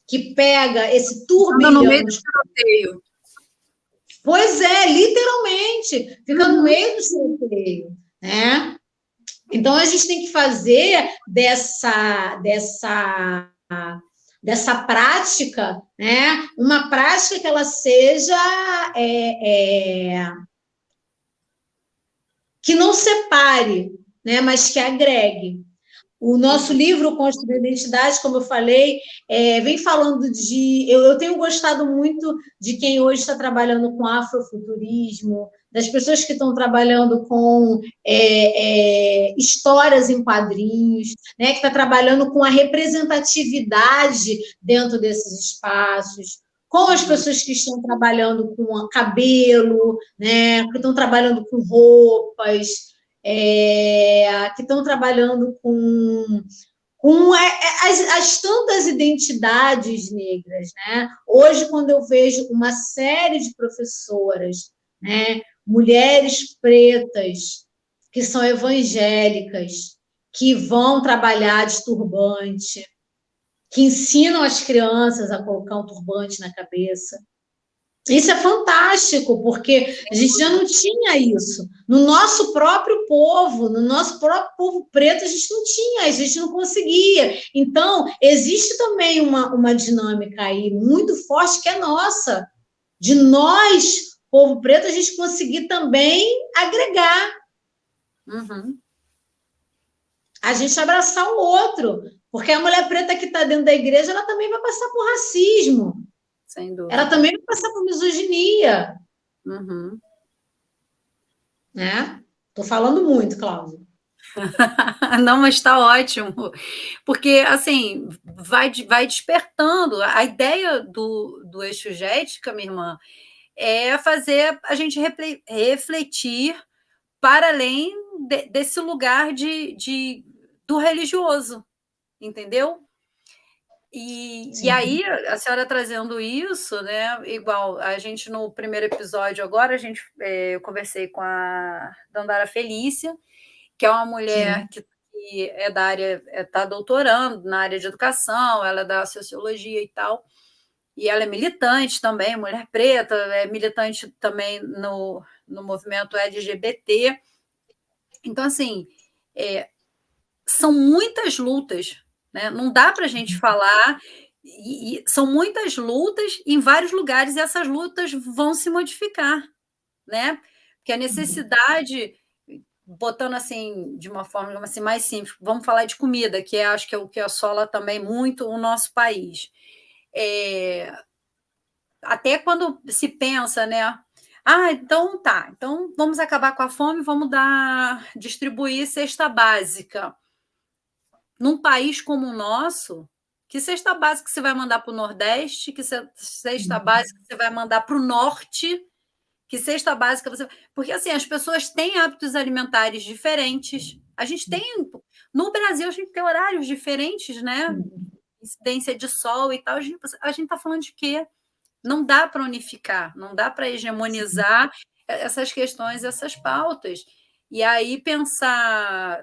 Que pega esse turbilhão... no meio do tiroteio. Pois é, literalmente, fica no meio do tiroteio, né? Então, a gente tem que fazer dessa prática, né, uma prática que ela seja que não separe, né, mas que agregue. O nosso livro, Construir Identidade, como eu falei, vem falando de... Eu tenho gostado muito de quem hoje está trabalhando com afrofuturismo, das pessoas que estão trabalhando com histórias em quadrinhos, né, que está trabalhando com a representatividade dentro desses espaços. com as pessoas que estão trabalhando com cabelo, né, que estão trabalhando com roupas, que estão trabalhando com as tantas identidades negras, né? Hoje, quando eu vejo uma série de professoras, né, mulheres pretas, que são evangélicas, que vão trabalhar de turbante, que ensinam as crianças a colocar um turbante na cabeça. Isso é fantástico, porque a gente já não tinha isso. No nosso próprio povo, no nosso próprio povo preto, a gente não tinha, a gente não conseguia. Então, existe também uma dinâmica aí muito forte que é nossa, de nós, povo preto, a gente conseguir também agregar. Uhum. A gente abraçar o outro, porque a mulher preta que está dentro da igreja, ela também vai passar por racismo. Sem dúvida. Ela também vai passar por misoginia. Uhum. Né? Estou falando muito, Cláudia. Não, mas está ótimo, porque assim vai despertando. A ideia do eixo Jética, minha irmã, é fazer a gente refletir para além desse lugar do religioso, entendeu? E aí, a senhora trazendo isso, né? Igual a gente no primeiro episódio agora, eu conversei com a Dandara Felícia, que é uma mulher que é da área, está doutorando na área de educação, ela é da sociologia e tal, e ela é militante também, mulher preta, é militante também no movimento LGBT. Então, assim, são muitas lutas, né? Não dá para a gente falar, e são muitas lutas em vários lugares, e essas lutas vão se modificar, né? Porque a necessidade, botando assim de uma forma assim, mais simples, vamos falar de comida, que acho que é o que assola também muito o nosso país. Até quando se pensa, né? Então tá, então vamos acabar com a fome, vamos distribuir cesta básica. Num país como o nosso, que cesta básica você vai mandar para o Nordeste, que cesta básica você vai mandar para o Norte, que cesta básica você... Porque, assim, as pessoas têm hábitos alimentares diferentes. A gente tem... No Brasil, a gente tem horários diferentes, né? Incidência de sol e tal. A gente está falando de quê? Não dá para unificar, não dá para hegemonizar essas questões, essas pautas. E aí pensar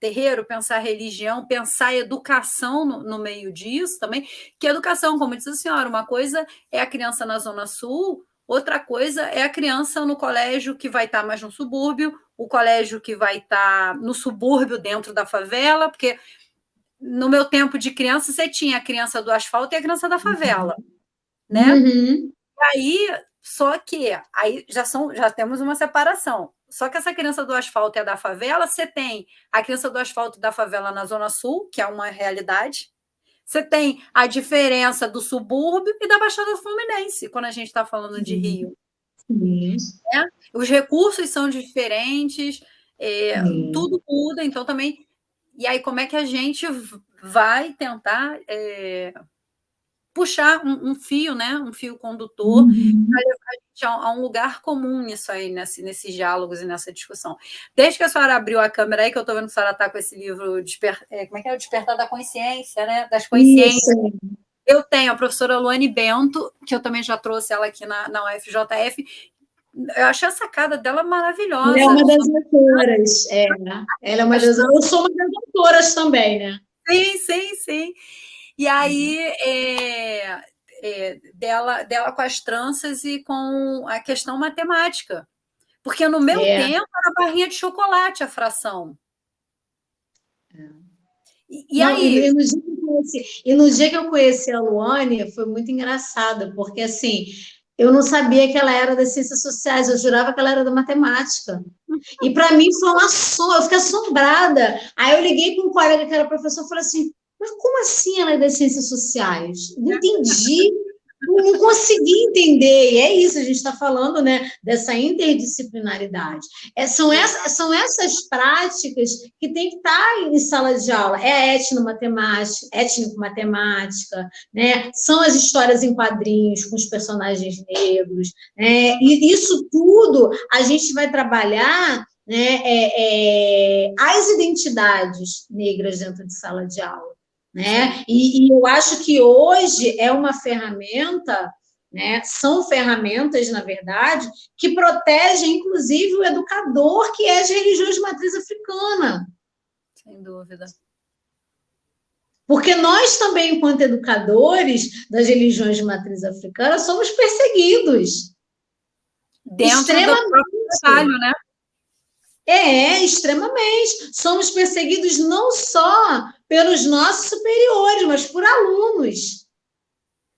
terreiro, pensar religião, pensar educação no meio disso também, que educação, como disse a senhora, uma coisa é a criança na Zona Sul, outra coisa é a criança no colégio que vai estar mais no subúrbio, o colégio que vai estar no subúrbio dentro da favela, porque no meu tempo de criança você tinha a criança do asfalto e a criança da favela, né? Uhum. E aí, só que aí já temos uma separação. Só que essa criança do asfalto e a da favela, você tem a criança do asfalto e da favela na Zona Sul, que é uma realidade. Você tem a diferença do subúrbio e da Baixada Fluminense, quando a gente está falando de Rio. Né? Os recursos são diferentes, tudo muda, então também. E aí, como é que a gente vai tentar puxar um fio, né? Um fio condutor, para levar a gente a um lugar comum nisso aí, nesses diálogos e nessa discussão. Desde que a senhora abriu a câmera aí, que eu estou vendo que a senhora está com esse livro, como é que é? O Despertar da Consciência, né? Das consciências. Isso. Eu tenho a professora Luane Bento, que eu também já trouxe ela aqui na UFJF. Eu achei a sacada dela maravilhosa. Ela é uma das autoras. Ela é uma das... Eu sou uma das autoras também, né? Sim. E aí, dela com as tranças e com a questão matemática. Porque no meu tempo era barrinha de chocolate a fração. E aí... E no dia que eu conheci a Luane, foi muito engraçado, porque assim, eu não sabia que ela era das ciências sociais, eu jurava que ela era da matemática. E para mim foi eu fiquei assombrada. Aí eu liguei para um colega que era professor e falei assim, mas como assim ela é das ciências sociais? Não entendi não consegui entender, e é isso, a gente está falando, né, dessa interdisciplinaridade. São essas práticas que tem que estar em sala de aula. É a étnico-matemática, né? São as histórias em quadrinhos com os personagens negros, né? E isso tudo a gente vai trabalhar, né, as identidades negras dentro de sala de aula. Né? E eu acho que hoje é uma ferramenta, né? São ferramentas, na verdade, que protegem, inclusive, o educador que é de religiões de matriz africana. Sem dúvida. Porque nós também, enquanto educadores das religiões de matriz africana, somos perseguidos. Dentro do próprio trabalho, né? Extremamente. Somos perseguidos não só pelos nossos superiores, mas por alunos,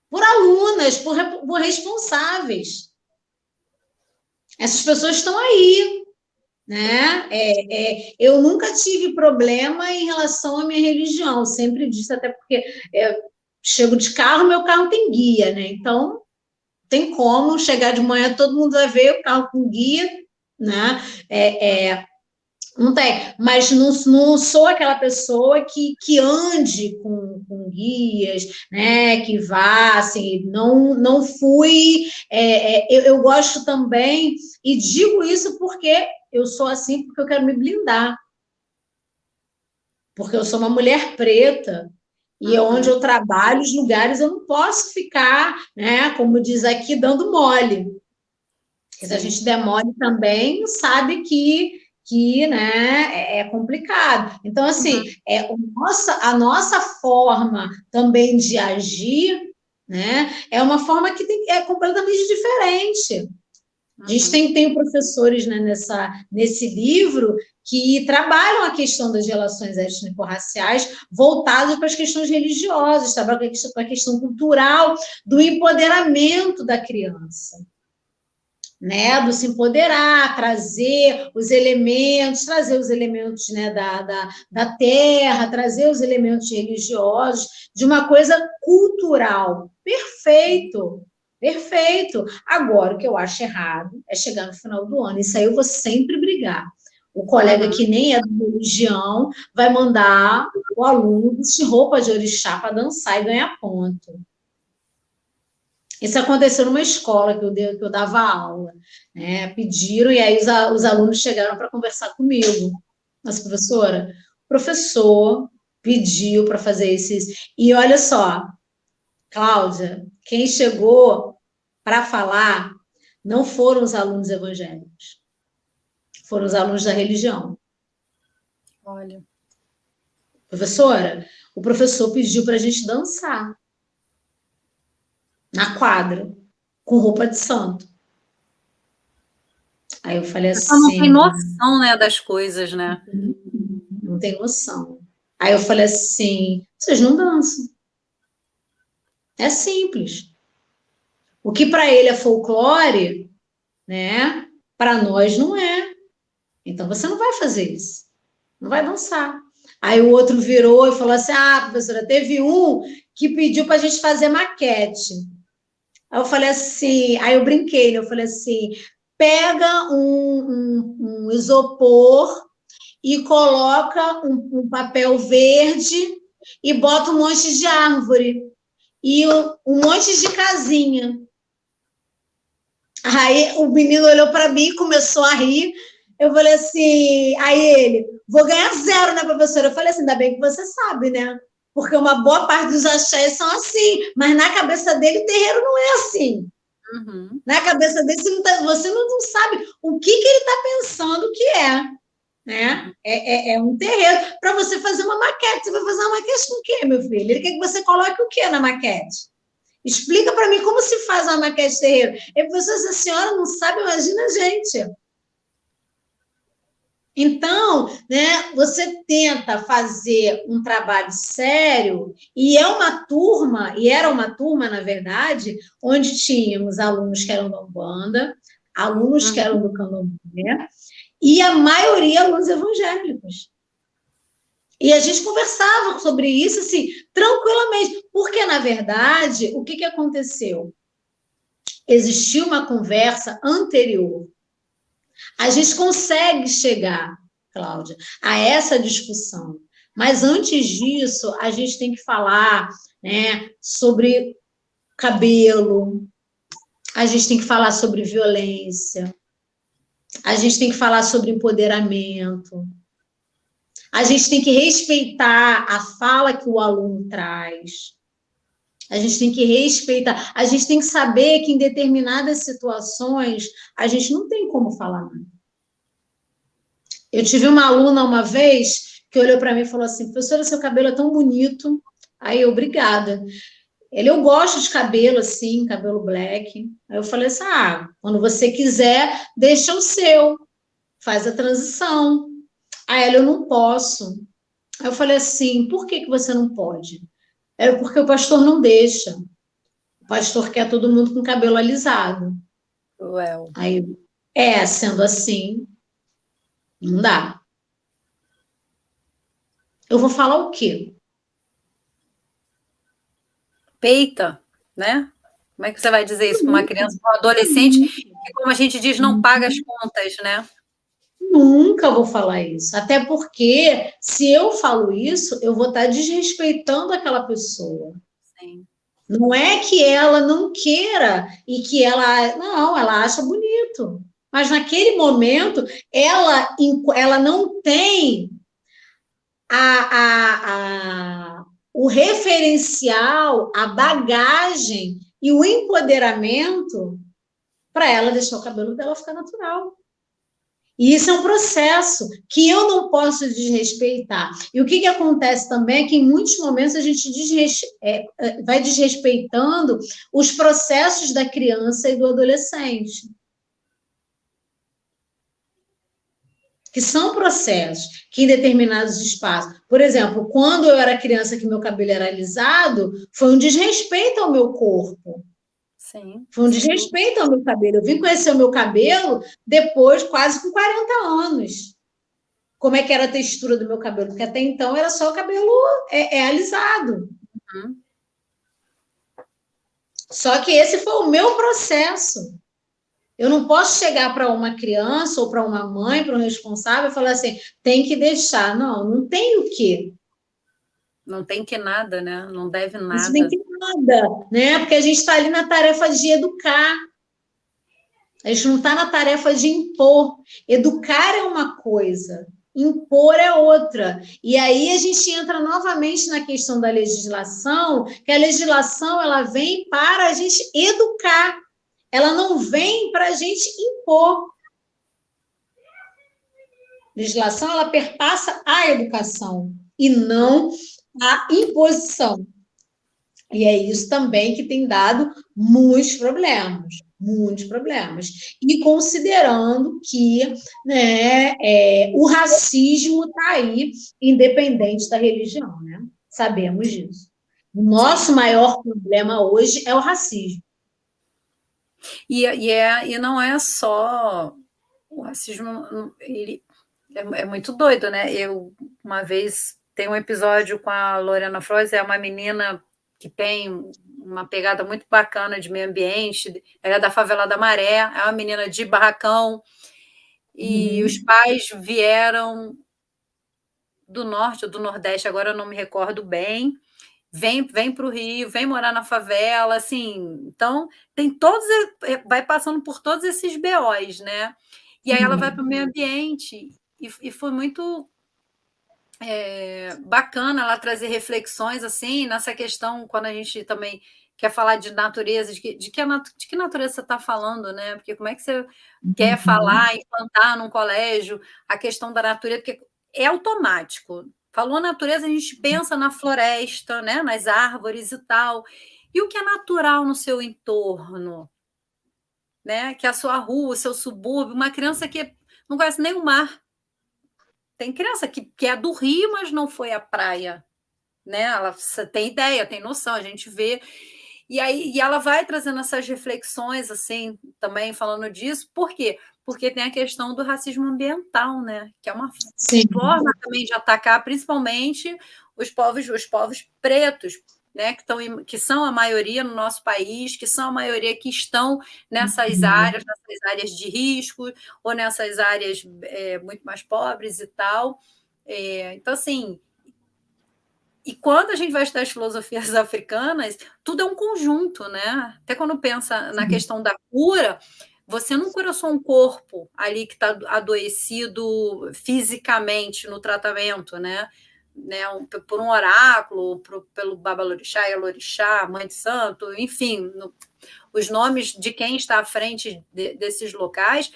por alunas, por responsáveis. Essas pessoas estão aí, né? Eu nunca tive problema em relação à minha religião, sempre disse, até porque chego de carro, meu carro tem guia, né? Então, tem como chegar de manhã, todo mundo vai ver o carro com guia, né? Não tem, mas não sou aquela pessoa que ande com guias, né, que vá, assim, não fui, eu gosto também, e digo isso porque eu sou assim, porque eu quero me blindar, porque eu sou uma mulher preta, e onde eu trabalho, os lugares, eu não posso ficar, né, como diz aqui, dando mole. Se a gente der mole também, sabe que né, é complicado. Então, assim, a nossa forma também de agir, né, é uma forma que é completamente diferente. A gente tem professores, né, nesse livro que trabalham a questão das relações étnico-raciais voltadas para as questões religiosas, trabalham com a questão cultural do empoderamento da criança. Né, do se empoderar, trazer os elementos, né, da terra, trazer os elementos religiosos, de uma coisa cultural. Perfeito, perfeito. Agora, o que eu acho errado é chegar no final do ano, isso aí eu vou sempre brigar. O colega que nem é da religião vai mandar o aluno vestir roupa de orixá para dançar e ganhar ponto. Isso aconteceu numa escola que eu dava aula, né? Pediram, e aí os alunos chegaram para conversar comigo. Mas, professora, o professor pediu para fazer esses. E olha só, Cláudia, quem chegou para falar não foram os alunos evangélicos, foram os alunos da religião. Olha. Professora, o professor pediu para a gente dançar na quadra, com roupa de santo. Aí eu falei assim... Não tem noção, né, das coisas, né? Não tem noção. Aí eu falei assim, vocês não dançam. É simples. O que para ele é folclore, né, para nós não é. Então você não vai fazer isso. Não vai dançar. Aí o outro virou e falou assim, professora, teve um que pediu para a gente fazer maquete. Aí eu falei assim, aí eu brinquei, né? Eu falei assim, pega um isopor e coloca um papel verde e bota um monte de árvore e um monte de casinha. Aí o menino olhou para mim e começou a rir. Eu falei assim, aí ele, vou ganhar 0, né, professora? Eu falei assim, ainda bem que você sabe, né? Porque uma boa parte dos axés são assim, mas na cabeça dele, terreiro não é assim. Na cabeça dele, você não sabe o que ele está pensando que é. Né? É um terreiro. Para você fazer uma maquete, você vai fazer uma maquete com o quê, meu filho? Ele quer que você coloque o quê na maquete? Explica para mim como se faz uma maquete de terreiro. E você, se a senhora não sabe, imagina a gente. Então, né, você tenta fazer um trabalho sério, e era uma turma, na verdade, onde tínhamos alunos que eram da Umbanda, alunos que eram do Candomblé, e a maioria alunos evangélicos. E a gente conversava sobre isso, assim, tranquilamente, porque, na verdade, o que aconteceu? existiu uma conversa anterior. A gente consegue chegar, Cláudia, a essa discussão. Mas antes disso, a gente tem que falar, né, sobre cabelo, a gente tem que falar sobre violência, a gente tem que falar sobre empoderamento, a gente tem que respeitar a fala que o aluno traz, a gente tem que respeitar, a gente tem que saber que em determinadas situações a gente não tem como falar nada. Eu tive uma aluna uma vez que olhou para mim e falou assim: professora, seu cabelo é tão bonito. Aí eu, obrigada. Eu gosto de cabelo assim, cabelo black. Aí eu falei assim: quando você quiser, deixa o seu, faz a transição. Aí ela, eu não posso. Aí eu falei assim: por que você não pode? Porque o pastor não deixa. O pastor quer todo mundo com cabelo alisado. Well. Aí, sendo assim, não dá. Eu vou falar o quê? Peita, né? Como é que você vai dizer isso para uma criança, para um adolescente, que, como a gente diz, não paga as contas, né? Nunca vou falar isso. Até porque, se eu falo isso, eu vou estar desrespeitando aquela pessoa. Sim. Não é que ela não queira e que ela... Não, ela acha bonito. Mas, naquele momento, ela não tem o referencial, a bagagem e o empoderamento para ela deixar o cabelo dela ficar natural. E isso é um processo que eu não posso desrespeitar. E o que acontece também é que, em muitos momentos, a gente vai desrespeitando os processos da criança e do adolescente. Que são processos que, em determinados espaços... Por exemplo, quando eu era criança que meu cabelo era alisado, foi um desrespeito ao meu corpo. Sim. Foi um desrespeito ao meu cabelo. Eu vim conhecer o meu cabelo depois, quase com 40 anos. Como é que era a textura do meu cabelo? Porque até então era só o cabelo alisado. Uhum. Só que esse foi o meu processo. Eu não posso chegar para uma criança ou para uma mãe, para um responsável, e falar assim, tem que deixar. Não tem o quê. Não tem que nada, né? Não deve nada. Isso tem que nada, né? Porque a gente está ali na tarefa de educar. A gente não está na tarefa de impor. Educar é uma coisa, impor é outra. E aí a gente entra novamente na questão da legislação, que a legislação ela vem para a gente educar. Ela não vem para a gente impor. A legislação ela perpassa a educação e não a imposição. E é isso também que tem dado muitos problemas. E considerando que, né, o racismo está aí, independente da religião, né? Sabemos disso. O nosso maior problema hoje é o racismo. E não é só o racismo, ele é muito doido, né? Eu, uma vez, tem um episódio com a Lorena Frois, é uma menina que tem uma pegada muito bacana de meio ambiente, ela é da favela da Maré, é uma menina de barracão, e os pais vieram do norte ou do nordeste, agora eu não me recordo bem, vem para o Rio, vem morar na favela, assim, então tem vai passando por todos esses BOs, né? E aí ela vai para o meio ambiente, e foi muito bacana ela trazer reflexões assim nessa questão, quando a gente também quer falar de natureza, de que natureza você está falando, né? Porque como é que você quer falar, implantar num colégio a questão da natureza, porque é automático. Falou natureza, a gente pensa na floresta, né? Nas árvores e tal. E o que é natural no seu entorno? Né? Que é a sua rua, o seu subúrbio, uma criança que não conhece nem o mar. Tem criança que é do Rio, mas não foi à praia, né? Ela tem ideia, tem noção, a gente vê. E ela vai trazendo essas reflexões, assim, também falando disso. Por quê? Porque tem a questão do racismo ambiental, né? Que é uma forma também de atacar, principalmente os povos pretos, né, que são a maioria no nosso país, que são a maioria que estão nessas áreas de risco, ou nessas áreas muito mais pobres e tal. Então, assim, e quando a gente vai estudar as filosofias africanas, tudo é um conjunto, né? Até quando pensa na questão da cura, você não cura só um corpo ali que está adoecido fisicamente no tratamento, né? Por um oráculo, pelo Babalorixá, Elorixá, Mãe de Santo, enfim, os nomes de quem está à frente desses locais,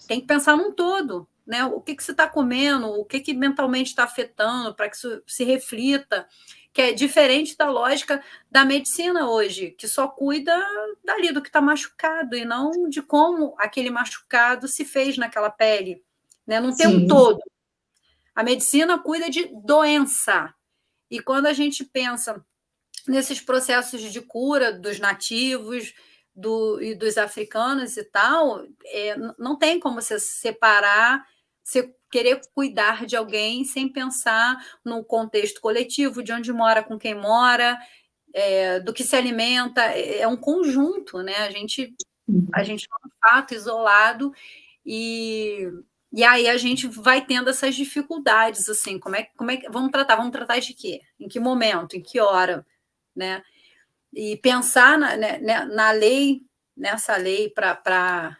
tem que pensar num todo, né? O que você está comendo, o que mentalmente está afetando, para que isso se reflita, que é diferente da lógica da medicina hoje, que só cuida dali do que está machucado e não de como aquele machucado se fez naquela pele, né? Não tem um todo. A medicina cuida de doença. E quando a gente pensa nesses processos de cura dos nativos e dos africanos e tal, não tem como você separar, você querer cuidar de alguém sem pensar no contexto coletivo, de onde mora, com quem mora, do que se alimenta. É um conjunto, né? A gente não é um fato isolado e aí a gente vai tendo essas dificuldades, assim, como é que vamos tratar de quê? Em que momento? Em que hora? Né? E pensar na lei, nessa lei para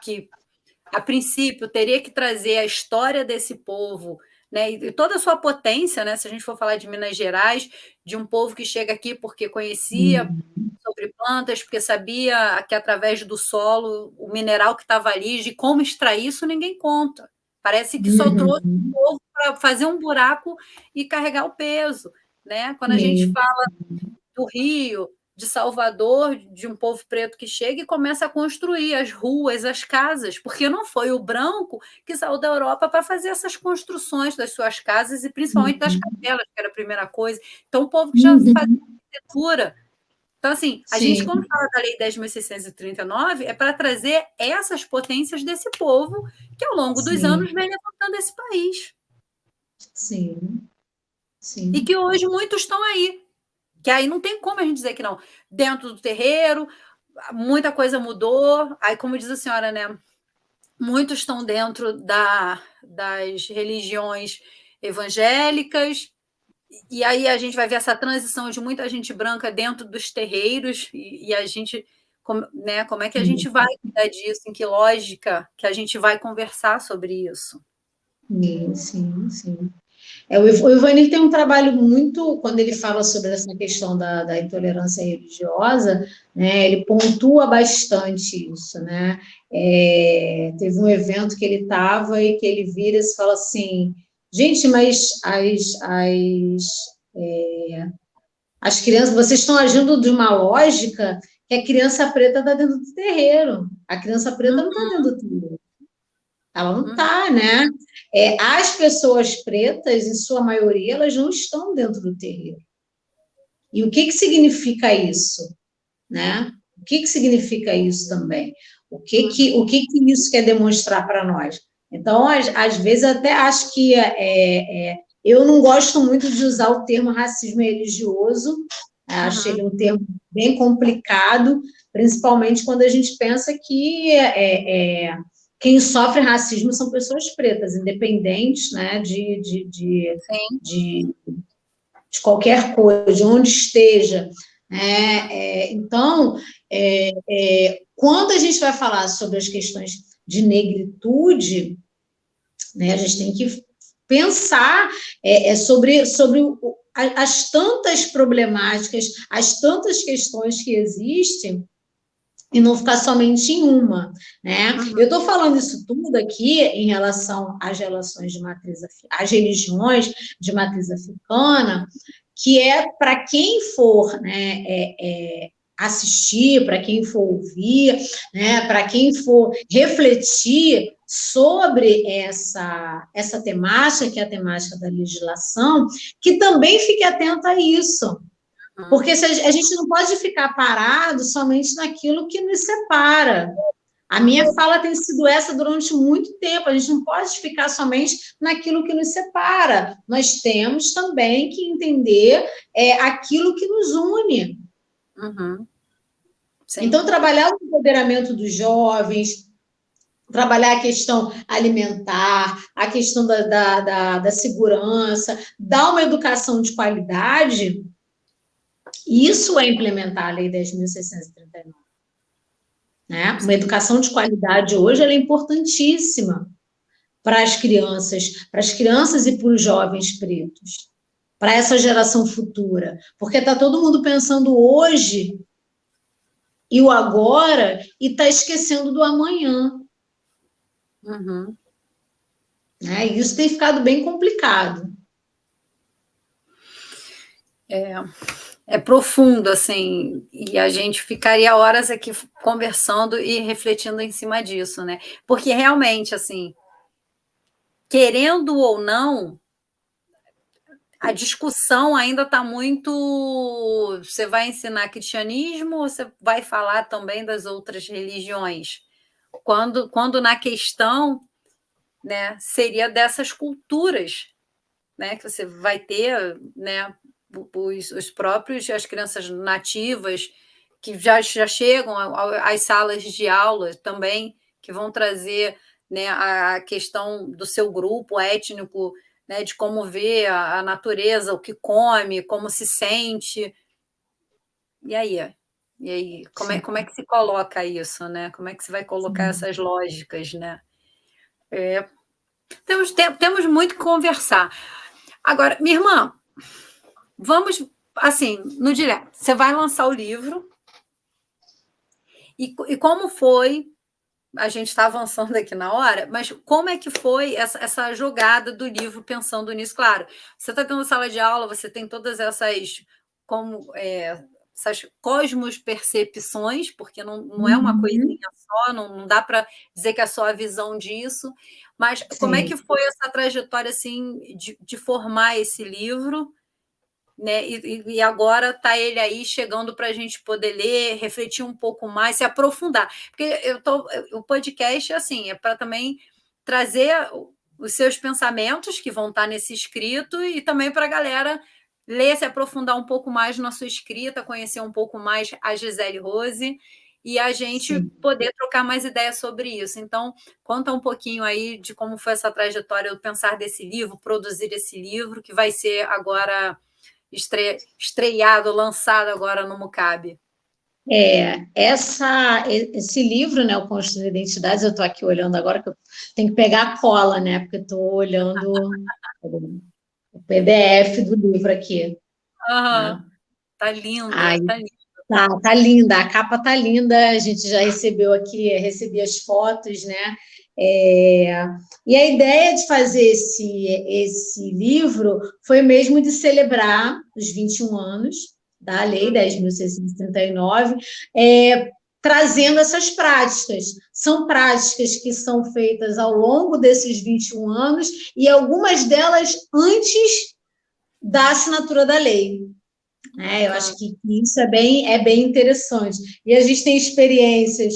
que, a princípio, teria que trazer a história desse povo, né? E toda a sua potência, né? Se a gente for falar de Minas Gerais, de um povo que chega aqui porque conhecia sobre plantas, porque sabia que através do solo, o mineral que estava ali, de como extrair isso, ninguém conta. Parece que só trouxe o povo para fazer um buraco e carregar o peso, né? Quando a gente fala do Rio, de Salvador, de um povo preto que chega e começa a construir as ruas, as casas, porque não foi o branco que saiu da Europa para fazer essas construções das suas casas e principalmente das capelas, que era a primeira coisa. Então, o povo que já fazia arquitetura. Então, assim, a gente, quando fala da Lei 10.639, é para trazer essas potências desse povo que, ao longo dos anos, vem levantando esse país. Sim. E que hoje muitos estão aí. Que aí não tem como a gente dizer que não. Dentro do terreiro, muita coisa mudou. Aí, como diz a senhora, né? Muitos estão dentro das religiões evangélicas, e aí a gente vai ver essa transição de muita gente branca dentro dos terreiros, e a gente, né, como é que a gente vai cuidar disso, em que lógica que a gente vai conversar sobre isso? Sim. O Ivanir tem um trabalho muito, quando ele fala sobre essa questão da intolerância religiosa, né, ele pontua bastante isso, né? Teve um evento que ele estava e que ele vira e fala assim, gente, mas as crianças, vocês estão agindo de uma lógica que a criança preta está dentro do terreiro. A criança preta não está dentro do terreiro. Ela não está, né? As pessoas pretas, em sua maioria, elas não estão dentro do terreiro. E o que significa isso? Né? O que significa isso também? O que isso quer demonstrar para nós? Então, às vezes, até acho que eu não gosto muito de usar o termo racismo religioso, acho ele um termo bem complicado, principalmente quando a gente pensa que quem sofre racismo são pessoas pretas, independentes, né, de qualquer coisa, de onde esteja. Então, quando a gente vai falar sobre as questões de negritude, né, a gente tem que pensar sobre as tantas problemáticas, as tantas questões que existem, e não ficar somente em uma, né? Eu estou falando isso tudo aqui em relação às relações de matriz, às religiões de matriz africana, que é para quem for, né, assistir, para quem for ouvir, né, para quem for refletir sobre essa temática, que é a temática da legislação, que também fique atento a isso. Porque a gente não pode ficar parado somente naquilo que nos separa, A minha fala tem sido essa durante muito tempo. A gente não pode ficar somente naquilo que nos separa. Nós temos também que entender aquilo que nos une. Uhum. Então, trabalhar o empoderamento dos jovens, trabalhar a questão alimentar, a questão da segurança, dar uma educação de qualidade, isso é implementar a Lei 10.639. Né? Uma educação de qualidade hoje ela é importantíssima para as crianças e para os jovens pretos, para essa geração futura, porque está todo mundo pensando hoje e o agora e está esquecendo do amanhã. Uhum. Né? E isso tem ficado bem complicado. É profundo, assim, e a gente ficaria horas aqui conversando e refletindo em cima disso, né? Porque realmente, assim, querendo ou não, a discussão ainda está muito. Você vai ensinar cristianismo ou você vai falar também das outras religiões? Quando na questão, né, seria dessas culturas, né, que você vai ter, né, os próprios, as crianças nativas que já chegam às salas de aula também, que vão trazer, né, a questão do seu grupo étnico, né, de como vê a natureza, o que come, como se sente. E aí? E aí? Como é que se coloca isso, né? Como é que se vai colocar essas lógicas, né? Temos muito que conversar. Agora, minha irmã, vamos, assim, no direto. Você vai lançar o livro. E como foi? A gente está avançando aqui na hora, mas como é que foi essa jogada do livro pensando nisso? Claro, você está tendo sala de aula, você tem todas essas, essas cosmos-percepções, porque não é uma coisinha só, não dá para dizer que é só a visão disso, mas como é que foi essa trajetória assim, de formar esse livro? Né? E agora está ele aí chegando para a gente poder ler, refletir um pouco mais, se aprofundar. Porque o podcast assim, é para também trazer os seus pensamentos que vão estar nesse escrito e também para a galera ler, se aprofundar um pouco mais na sua escrita, conhecer um pouco mais a Gisele Rose e a gente poder trocar mais ideias sobre isso. Então, conta um pouquinho aí de como foi essa trajetória, o pensar desse livro, produzir esse livro, que vai ser agora estreado, lançado agora no Mucabe. Esse livro, né, o Construir Identidades, eu estou aqui olhando agora, que eu tenho que pegar a cola, né, porque estou olhando o PDF do livro aqui. Né? Tá linda, tá linda. Tá linda, a capa tá linda, a gente já recebeu aqui, recebi as fotos, né? E a ideia de fazer esse livro foi mesmo de celebrar os 21 anos da Lei 10.639, trazendo essas práticas. São práticas que são feitas ao longo desses 21 anos e algumas delas antes da assinatura da lei. Eu acho que isso é bem interessante. E a gente tem experiências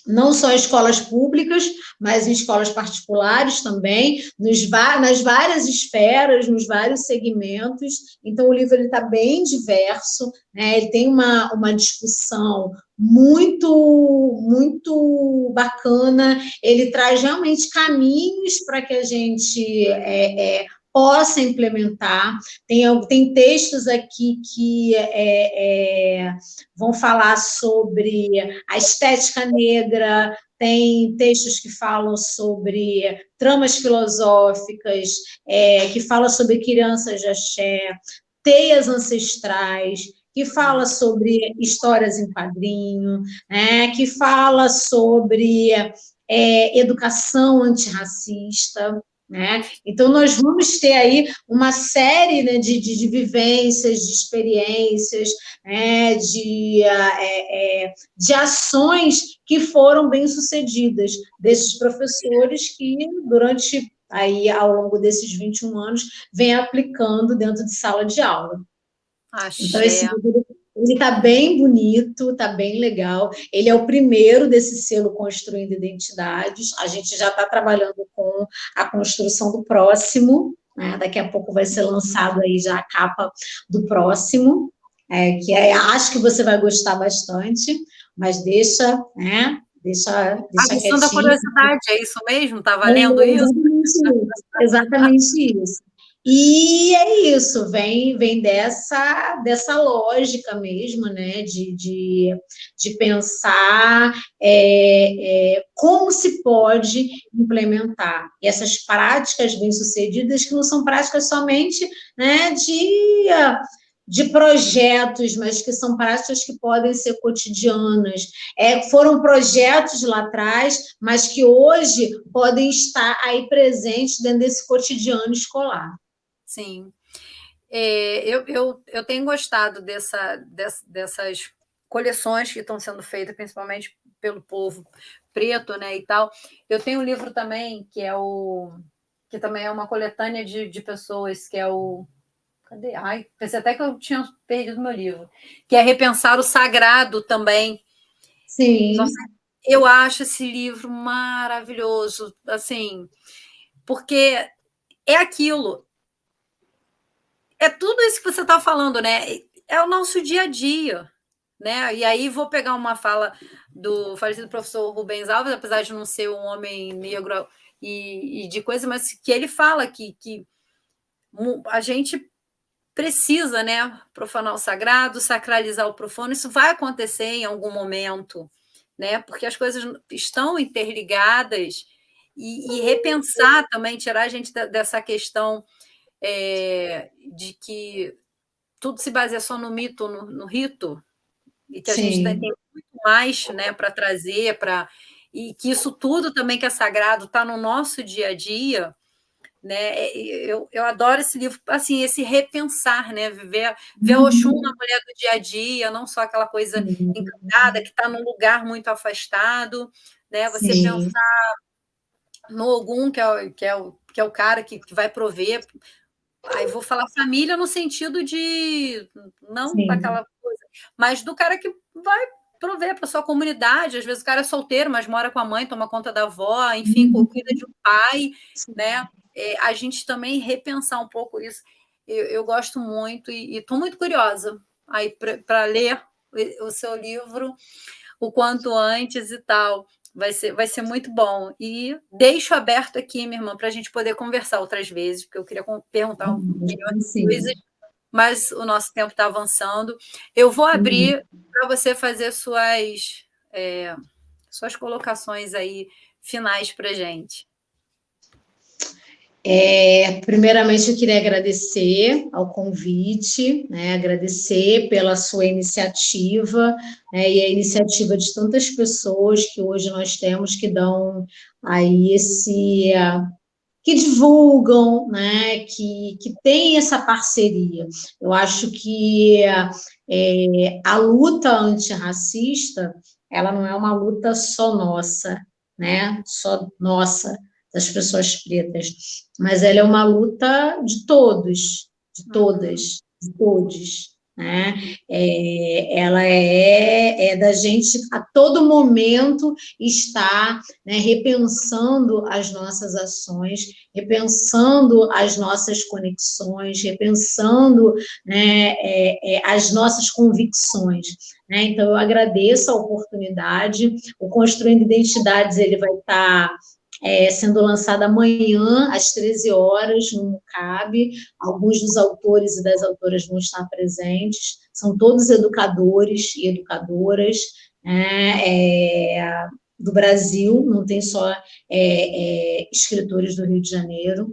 não só em escolas públicas, mas em escolas particulares também, nas várias esferas, nos vários segmentos. Então, o livro está bem diverso, né? Ele tem uma discussão muito bacana, ele traz realmente caminhos para que a gente possa implementar. Tem textos aqui que vão falar sobre a estética negra, tem textos que falam sobre tramas filosóficas, que falam sobre crianças de axé, teias ancestrais, que fala sobre histórias em quadrinho, que fala sobre educação antirracista. Né? Então, nós vamos ter aí uma série, né, de vivências, de experiências, de ações que foram bem-sucedidas desses professores que, durante, aí, ao longo desses 21 anos, vem aplicando dentro de sala de aula. Então, Ele está bem bonito, está bem legal. Ele é o primeiro desse selo Construindo Identidades. A gente já está trabalhando com a construção do próximo, né? Daqui a pouco vai ser lançado aí já a capa do próximo, acho que você vai gostar bastante, mas deixa, né? Deixa Aguçando da quietinho. Curiosidade, é isso mesmo? Está valendo isso? Exatamente isso. E é isso, vem dessa lógica mesmo, né, de pensar como se pode implementar essas práticas bem-sucedidas, que não são práticas somente, né, de projetos, mas que são práticas que podem ser cotidianas. Foram projetos lá atrás, mas que hoje podem estar aí presentes dentro desse cotidiano escolar. Sim. Eu tenho gostado dessas coleções que estão sendo feitas, principalmente pelo povo preto, né, e tal. Eu tenho um livro também, que também é uma coletânea de pessoas, que é o... Cadê? Ai, pensei até que eu tinha perdido meu livro. Que é Repensar o Sagrado também. Sim. Nossa, eu acho esse livro maravilhoso, assim, porque é aquilo. É tudo isso que você está falando, né? É o nosso dia a dia, né? E aí vou pegar uma fala do falecido professor Rubens Alves, apesar de não ser um homem negro e de coisa, mas que ele fala que a gente precisa, né, profanar o sagrado, sacralizar o profano. Isso vai acontecer em algum momento, né? Porque as coisas estão interligadas e repensar também, tirar a gente dessa questão de que tudo se baseia só no mito, no rito, e que a gente tem muito mais, né, para trazer, e que isso tudo também que é sagrado está no nosso dia a dia, né? Eu adoro esse livro, assim, esse repensar, né? Ver o Oxum na mulher do dia a dia, não só aquela coisa encantada que está num lugar muito afastado, né? Você pensar no Ogum, que é o cara que vai prover. Aí vou falar família no sentido de não daquela coisa, mas do cara que vai prover para sua comunidade. Às vezes o cara é solteiro, mas mora com a mãe, toma conta da avó, enfim, cuida de um pai, né? A gente também repensar um pouco isso. Eu gosto muito e estou muito curiosa aí para ler o seu livro o quanto antes e tal. Vai ser muito bom. E deixo aberto aqui, minha irmã, para a gente poder conversar outras vezes, porque eu queria perguntar milhões de coisas, mas o nosso tempo está avançando. Eu vou abrir para você fazer suas colocações aí finais para a gente. Primeiramente, eu queria agradecer ao convite, né, agradecer pela sua iniciativa, né, e a iniciativa de tantas pessoas que hoje nós temos que dão aí que divulgam, né, que tem essa parceria. Eu acho que a luta antirracista, ela não é uma luta só nossa, né, só nossa, das pessoas pretas, mas ela é uma luta de todos, de todas, de todos, né? Ela é da gente a todo momento estar, né, repensando as nossas ações, repensando as nossas conexões, repensando, né, as nossas convicções. Né? Então, eu agradeço a oportunidade. O Construindo Identidades ele vai estar sendo lançado amanhã, às 13 horas, no MUCAB. Alguns dos autores e das autoras vão estar presentes. São todos educadores e educadoras, né, do Brasil, não tem só escritores do Rio de Janeiro,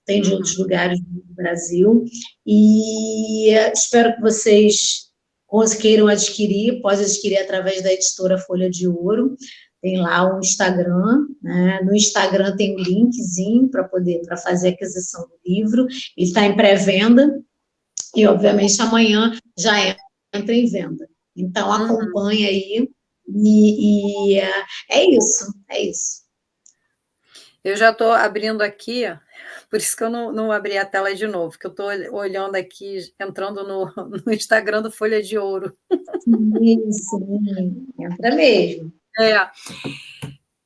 tem de outros lugares do Brasil. E espero que vocês queiram adquirir, pode adquirir através da editora Folha de Ouro. Tem lá um Instagram, né? No Instagram tem um linkzinho para fazer a aquisição do livro. Ele está em pré-venda e, obviamente, amanhã já entra em venda. Então, acompanha aí e é isso, é isso. Eu já estou abrindo aqui, por isso que eu não abri a tela de novo, que eu estou olhando aqui, entrando no Instagram do Folha de Ouro. Sim, entra mesmo.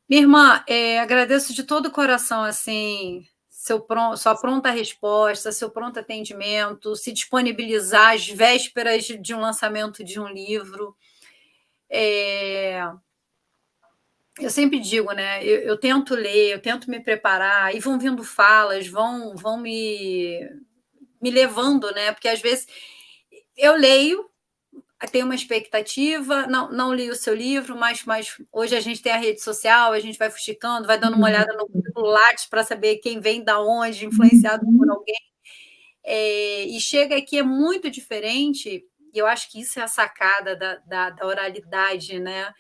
Minha irmã, agradeço de todo o coração, assim, sua pronta resposta, seu pronto atendimento, se disponibilizar às vésperas de um lançamento de um livro. Eu sempre digo, né? Eu tento ler, eu tento me preparar, e vão vindo falas, vão me levando, né? Porque às vezes eu leio, tenho uma expectativa, não li o seu livro, mas hoje a gente tem a rede social, a gente vai fuxicando, vai dando uma olhada no currículo Lattes para saber quem vem da onde, influenciado por alguém. E chega aqui, é muito diferente, e eu acho que isso é a sacada da oralidade, né?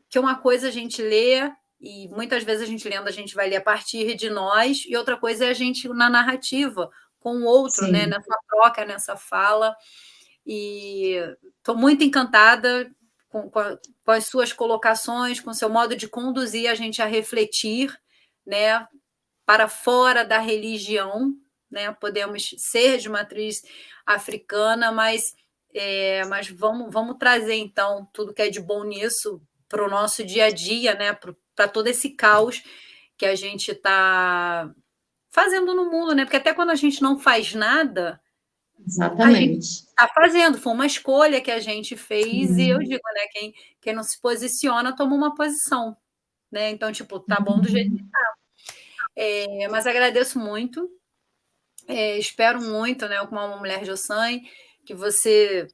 Que uma coisa a gente lê, e muitas vezes a gente lendo, a gente vai ler a partir de nós, e outra coisa é a gente na narrativa, com o outro, né? Nessa troca, nessa fala. E estou muito encantada com as suas colocações, com o seu modo de conduzir a gente a refletir, né? Para fora da religião, né? Podemos ser de matriz africana, mas vamos trazer, então, tudo que é de bom nisso para o nosso dia a dia, né? Para todo esse caos que a gente está fazendo no mundo, né? Porque até quando a gente não faz nada, a gente está fazendo, foi uma escolha que a gente fez, e eu digo, né? Quem não se posiciona toma uma posição, né? Então, tipo, tá bom do jeito que tá. Mas agradeço muito, espero muito, né? Como uma mulher de Ossan, que você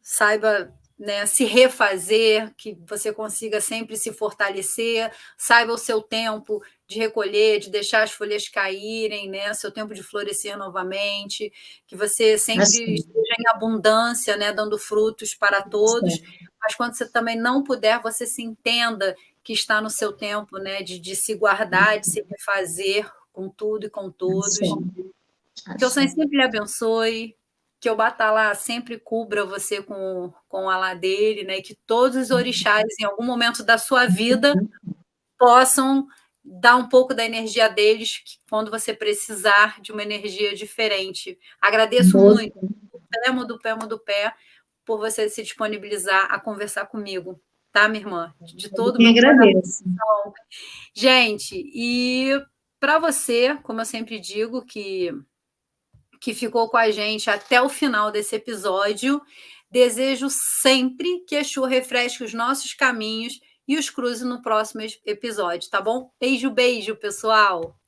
saiba, né, se refazer, que você consiga sempre se fortalecer, saiba o seu tempo de recolher, de deixar as folhas caírem, né, seu tempo de florescer novamente, que você sempre esteja em abundância, né, dando frutos para todos, mas quando você também não puder, você se entenda que está no seu tempo, né, de se guardar, de se refazer com tudo e com todos. Que o Senhor sempre lhe abençoe, que o Batalá sempre cubra você com o alá dele, né? Que todos os orixás, em algum momento da sua vida, possam dar um pouco da energia deles quando você precisar de uma energia diferente. Agradeço muito, do pé, por você se disponibilizar a conversar comigo, tá, minha irmã? De todo o meu coração. Gente, e para você, como eu sempre digo, que ficou com a gente até o final desse episódio. Desejo sempre que a Exu refresque os nossos caminhos e os cruze no próximo episódio, tá bom? Beijo, pessoal!